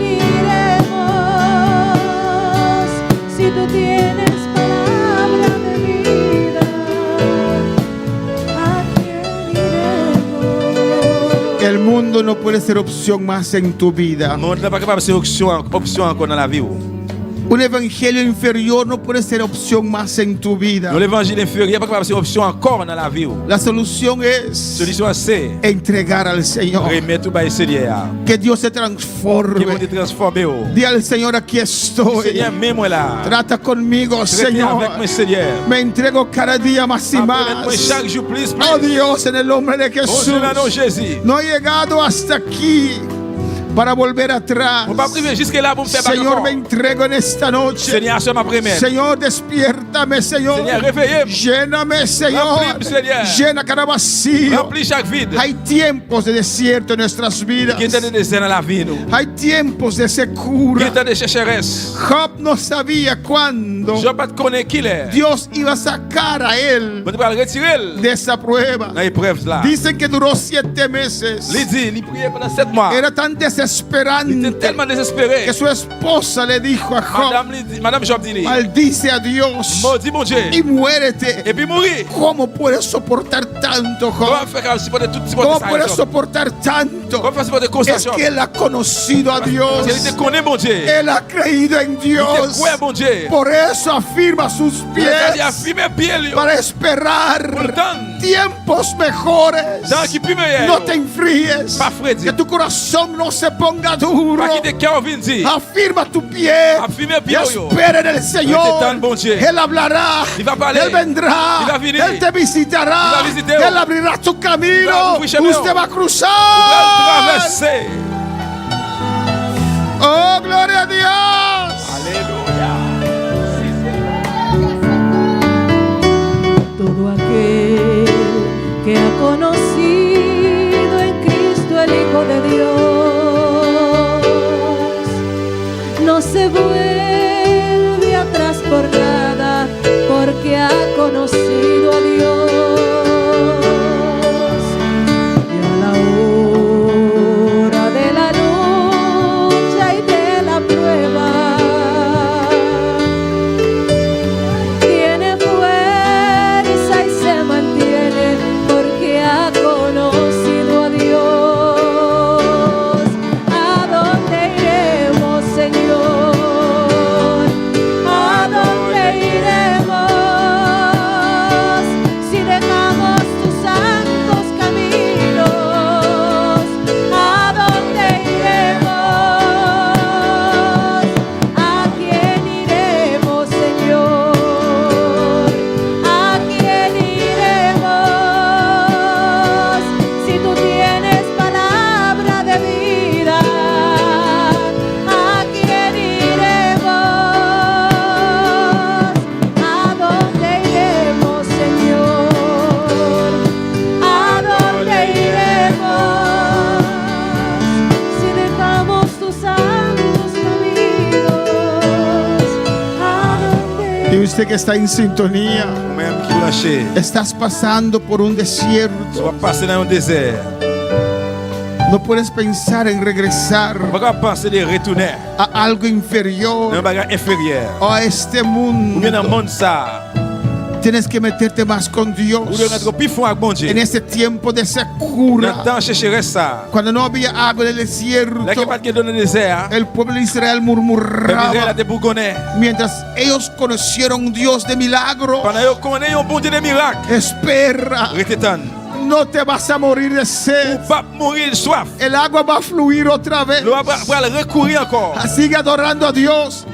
iremos si tú tienes palabra de vida? ¿A quién iremos? El mundo no puede ser opción más en tu vida. Le monde n'est pas capable de ser option encore dans la vie. Un evangelio inferior no puede ser opción más en tu vida. Dans l'évangile inférieur, il n'est pas capable de ser option encore dans la vie. La solución es Solution c'est entregar al Señor. remettre tout par le Seigneur. Que Dios se Qui va transforme. te transformer. Di al Señor, aquí estoy. Seigneur, mets-moi là. Trata conmigo, Traitez Señor. avec moi, Seigneur. Me entrego cada día más y Apprenez-moi más. chaque jour plus. Oh Dios, en el nombre de Oh Jesús. Dieu, dans le nom de Jésus. No he llegado hasta aquí para volver atrás. On va priver jusque là pour me faire Señor, me encore. entrego en esta noche. Seigneur, sois ma première. Señor, despiértame, Señor. Seigneur, réveillez-moi. Lléname, Señor. Remplis, Seigneur. Llena cada vacío. Remplis chaque vide. Hay tiempos de desierto en nuestras vidas. Qui est de désert dans la vie, nous. Hay tiempos de Qui secura. est de sécheresse. Job no sabía cuándo Je ne pas te connaître qui il est. Dios iba a sacar a él Mais tu vas le retirer. de esa prueba. Dans l'épreuve là. Dicen que duró 7 meses. Il dit, il priait pendant 7 mois. Era tan Il était desesperante tellement désespéré. que su esposa le dijo a Job: Madame Job dit, maldice a Dios maudit mon Dieu. y muérete. Et puis mourir. ¿Cómo puedes soportar tanto, Comment Job? faire supporter tout ¿Cómo supporter puedes ça? soportar tanto? Comment faire supporter comme ça? Es que él ha conocido a Dios. Parce qu'il te connaît, mon Dieu. Él ha creído en Il te Dios. croit, mon Dieu. Por eso afirma sus Il pies a affirmé pied. para esperar tiempos mejores. Dans qui plus meilleur. No te enfríes. Pas frédi. Que tu corazón no se ponga duro. Pas quitter cœur vindi. Afirma tu pie. Affirme Y pied. espera en el Señor. Tan bon Dieu. Él hablará. Il va parler. Él vendrá. Il va venir. Él te visitará. Il va visiter. Él abrirá tu Il va camino. ouvrir chemin. Usted va a Il va cruzar. traverser. Oh, gloria a Dios. Todo aquel que ha conocido en Cristo el Hijo de Dios no se vuelve atrás por nada, porque ha conocido a Dios. Y a la hora de la lucha y de la prueba tiene fuerza y se mantiene, porque ha conocido a Dios. ¿A dónde iremos, Señor? ¿A dónde iremos si dejamos tus santos caminos? ¿A dónde iremos? ¿A quién iremos, Señor? ¿A quién iremos si tú tienes palabra de vida? ¿A quién iremos? ¿A dónde iremos, Señor? ¿A dónde iremos si dejamos tus santos caminos? ¿A dónde Y usted que está en sintonía, Même qui branché. estás pasando por un Tu desierto. vas passer dans un désert. No puedes pensar en regresar On va penser de retourner a algo dans un inferior bagage inférieur. o a este Ou bien dans le mundo. monde ça. Tienes que meterte más con Ou de Dios rentrer plus fort avec bon Dieu. en este tiempo de Dans le secura. temps sécheresse ça. Cuando no había agua en el Là desierto, qui pas de dans le désert. el pueblo de Israel Le Israël a murmuraba des bourgonnais. mientras ellos conocieron un Dios de milagros. Pendant qu'ils connaissent un bon Dieu de miracles. Espera, Restez tan. no te vas a morir de sed. Va mourir de soif. El agua va a fluir otra vez. L'eau va recourir encore. Sigue adorando a Dios,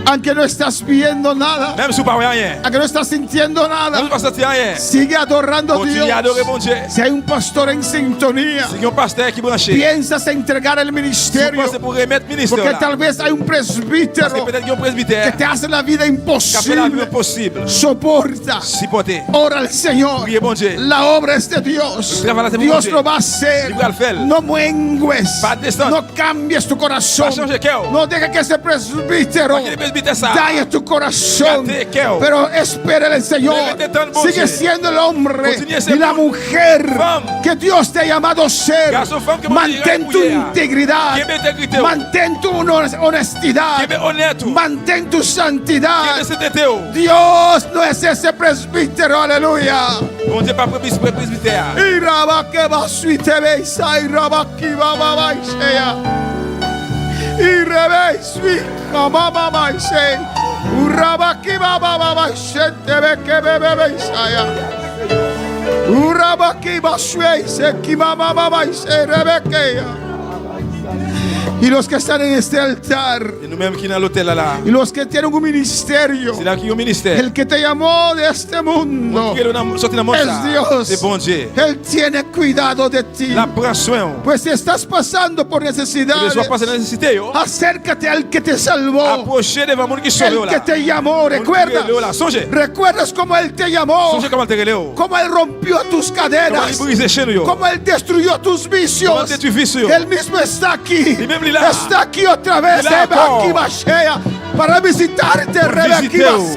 aunque no estás viendo nada, Même si vous ne parlez rien. aunque no estás sintiendo Même si nada. vous ne sentez rien. Sigue adorando a Continuez à adorer Dios. mon Dieu. Si hay un pastor en sintonía, Si un pasteur qui branché. piensas entregar el Si vous ministerio, pensez pour remettre ministère porque là. tal vez hay un Parce que presbítero peut-être qu'il y a un que presbytère te hace la vida qui a fait la vie imposible. impossible. Soporta, Supportez. ora al Señor. Priez bon Dieu. La obra es de Dios. El trabajo es de Dios Dios. lo va a hacer. Dios va a hacer. No mengues. Va a descender. No cambies tu corazón. Va a changer cœur. No dejes que ese presbítero Parce que le presbytère ça. dañe tu corazón. Gâte cœur. Pero espera en el Señor. Levante tan bon Sigue Dieu. siendo el hombre Continue a ser y la bon mujer femme. que Dios te ha llamado a ser. Garçon, femme que mon Dieu Mantén a tu créé. integridad. Qui est intégrité. Mantén tu honestidad. Qui est honnête. Mantén tu Qui santidad. est sainteté. Dios no es ese presbítero, aleluya. Bon Dieu pas presbytère. Iraba que va suite beisa, iraba que va baisea. Irebe sui, mama baise. Uraba que va baise, te ve que bebe beisa. Uraba que va suise, que mama baise, rebekea. Y los que están en este altar. Et nous-mêmes qui dans l'hôtel là. Y los que tienen un ministerio. C'est là qui est au ministère. El que te llamó de este mundo. Es Dios. C'est bon Dieu. Él tiene cuidado de ti. La prend soin. Pues si estás pasando por necesidades, acércate al que te salvó. El que te llamó, recuerdas cómo Él te llamó, cómo Él rompió tus cadenas, cómo Él destruyó tus vicios. Él mismo está aquí otra vez, para visitarte,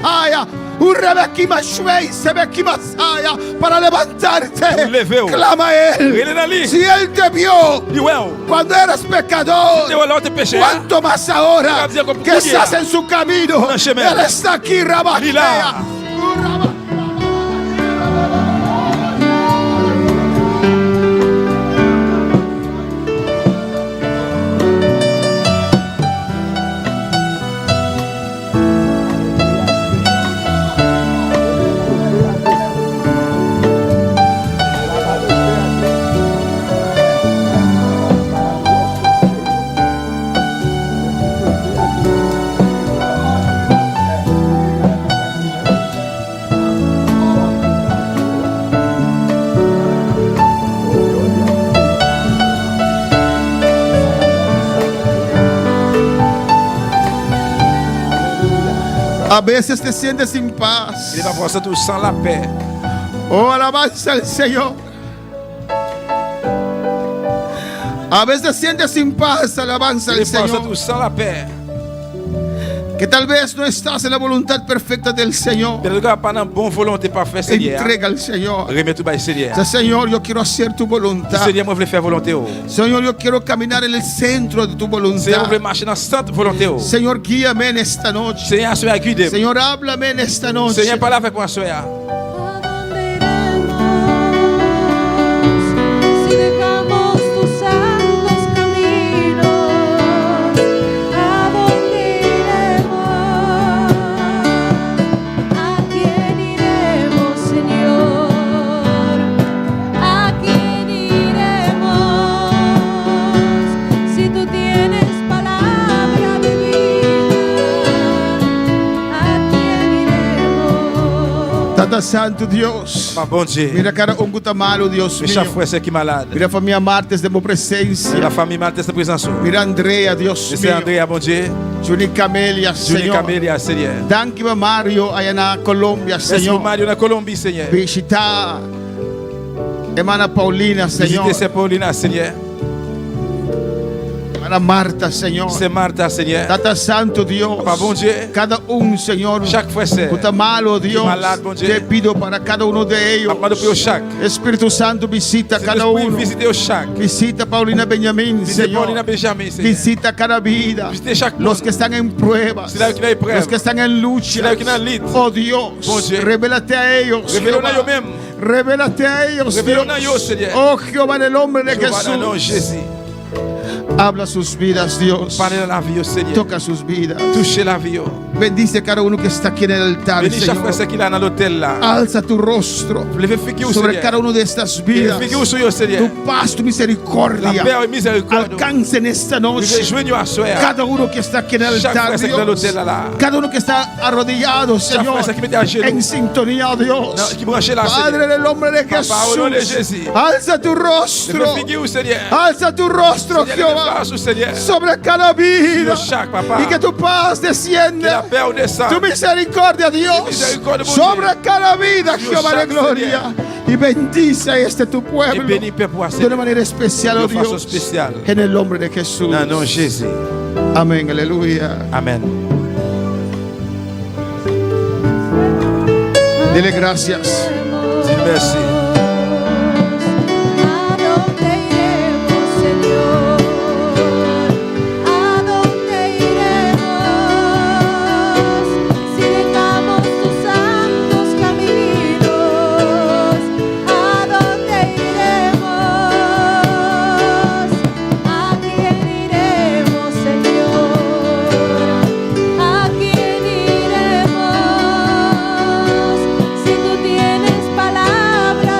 Masaya. Un Rebeki Mashwei, Sebeki Masaya, para levantarte. Clama a Él. Si Él te vio cuando eras pecador, cuánto más ahora que estás en su camino. Él está aquí, Rabashea. A veces te sientes sin paz. Oh, alabanza al Señor. A veces te sientes sin paz, alabanza al Señor. Que tal vez no estás en la voluntad perfecta del Señor. Entrega al Señor. Señor, yo quiero hacer tu voluntad. Señor, yo quiero caminar en el centro de tu voluntad. Señor, guíame en esta noche. Señor, háblame en esta noche. Tata Santo Dios. Mira cara unguta malo, Dios mío. Mira familia Martes de mi presencia. Mira Andrea, Dios mío. Juni Camelia, Señor. Danke Mario allá en Colombia, Señor. Visita hermana Paulina, Señor. Para Marta, Señor. Tata Santo Dios. Cada un, Señor. Puta malo, Dios. Te pido para cada uno de ellos. Espíritu Santo, visita cada uno. Visita Paulina Benjamín, Señor. Visita cada vida. Los que están en pruebas. Los que están en lucha. Oh Dios. Revélate a ellos. Revélate a ellos, Dios. Oh Jehová, en el nombre de Jesús. Habla sus vidas, Dios. Toca sus vidas. Bendice a cada uno que está aquí en el altar, Señor. Alza tu rostro sobre cada uno de estas vidas. Tu paz, tu misericordia alcance en esta noche cada uno que está aquí en el altar, Dios. Cada uno que está arrodillado, Señor, en sintonía, Dios. Padre, en el nombre de Jesús, alza tu rostro. Alza tu rostro, Jehová, sobre cada vida, y que tu paz descienda, tu misericordia, Dios, sobre cada vida, Jehová de gloria, y bendice a este tu pueblo de una manera especial, oh Dios, en el nombre de Jesús. Amén, aleluya. Amén. Dile gracias. Merci. Si tú tienes palabra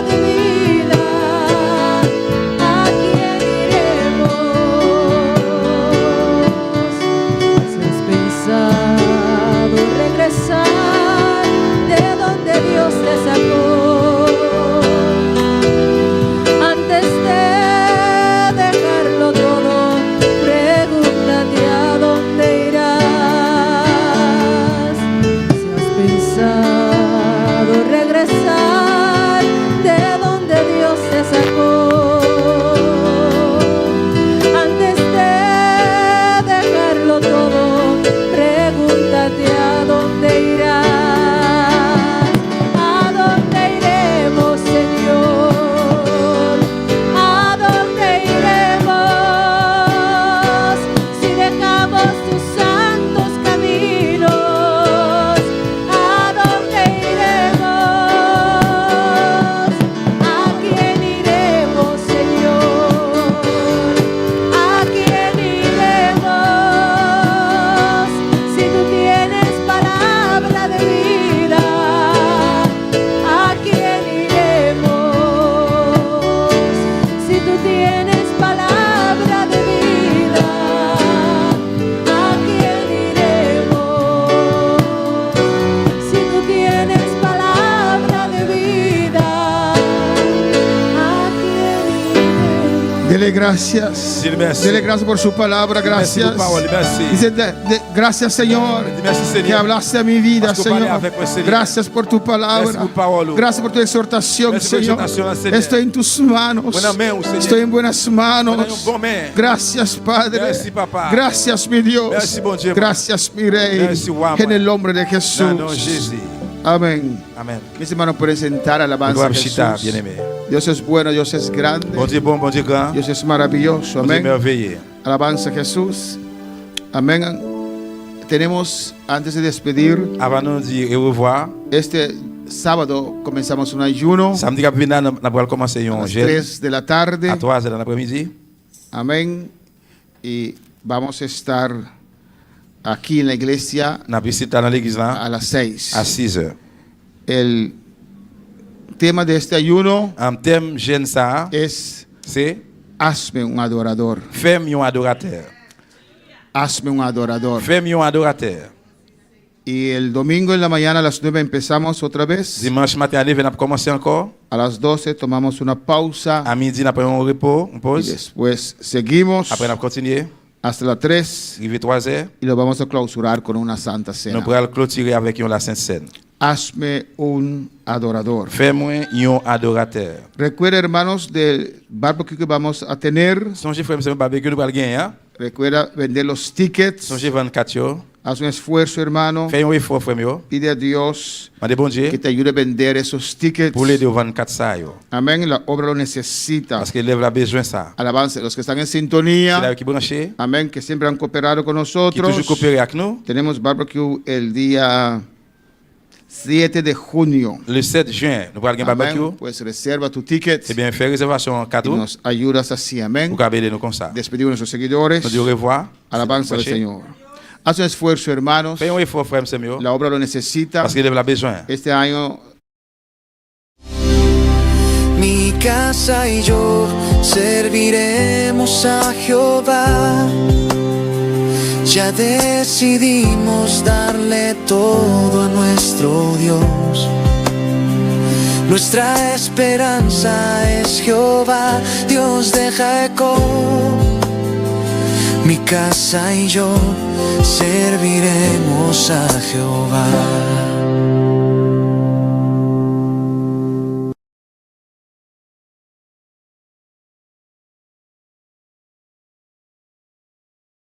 Dele gracias. Dis merci. Dele gracias por su palabra. Merci Gracias. pour parole. Merci. Dice, gracias, Señor, Dis merci, que Seigneur. hablaste a mi vida, Parce que parler Señor. avec moi, Seigneur. Gracias por tu Merci palabra. pour parole. Gracias por tu exhortación, Merci pour Señor. exhortación, Seigneur. Estoy en tus manos. Buena main, Seigneur. Estoy en buenas manos. Buena bon main. Gracias, Padre. Merci, Papa. Gracias, mi Dios. Merci, bon Dieu. Gracias, mi Rey. Merci, Roi. En el nombre de Dans le nom de Jesús. Jésus. Amén. Amen. Mis hermanos pueden sentar alabanza Gloire a Chita, Jesús. bien-aimé. Dios es bueno, Dios es grande. Bon Dieu bon, bon Dieu grand. Dios es maravilloso. Bon Dieu Amén. merveilleux. Alabanza a Jesús. Amén. Tenemos, antes de despedir, Avant nous dire au revoir, este sábado comenzamos un ayuno samedi qui vient, nous allons commencer a un las jeûne 3 de la tarde. à 3 h de l'après-midi. Amén. Y vamos a estar aquí en la iglesia Nous allons visiter dans l'église là a las 6. à 6 h. El tema de este ayuno En thème jeûne ça, es c'est hazme un adorador. fais-moi un adorateur. Hazme un adorador. Fais-moi un adorateur. Y el domingo en la mañana a las 9 empezamos otra vez. Dimanche matin, on va commencer encore. A las 12 tomamos una pausa À midi, on prend un repos, une y pause. después seguimos Après, on continue. hasta las 3 Arrivé 3 h, y lo vamos a clausurar con una santa nous cena. allons clôturer avec la Sainte Seine. Hazme un adorador. Fais-moi un adorateur. Recuerda, hermanos, del barbecue que vamos a tener. Songez, frère, c'est un barbecue, nous allons gagner. Hein? Recuerda vender los tickets. Songez, 24 yo. Haz un esfuerzo, hermano. Fais un effort, frère, yo. Pide a Dios Mandez bon Dieu que te ayude a vender esos tickets. pour l'aider au 24 ça, yo. Amén. La obra lo necesita. Parce que l'œuvre a besoin de ça. Alabanza. Los que están en C'est sintonía. là qui branché, Amén. Que siempre han cooperado con qui nosotros. toujours coopéré avec nous. Tenemos barbecue el día 7 de junio. Le 7 juin, nous allons gagner un Amén. barbecue. Pues reserva tu ticket. C'est bien, faire réservation en Y 4 nos ayudas así. Amén. pour aider nous comme ça. Despedimos a nuestros seguidores. Nous disons au revoir. Alabanza al Prochain. Señor. Haz un esfuerzo, hermanos. Fais un effort, frère, c'est mieux. La obra lo necesita. Parce que l'œuvre a besoin. Este año Mi casa y yo serviremos a Jehová. Ya decidimos darle todo a nuestro Dios. Nuestra esperanza es Jehová, Dios de Jacob. Mi casa y yo serviremos a Jehová.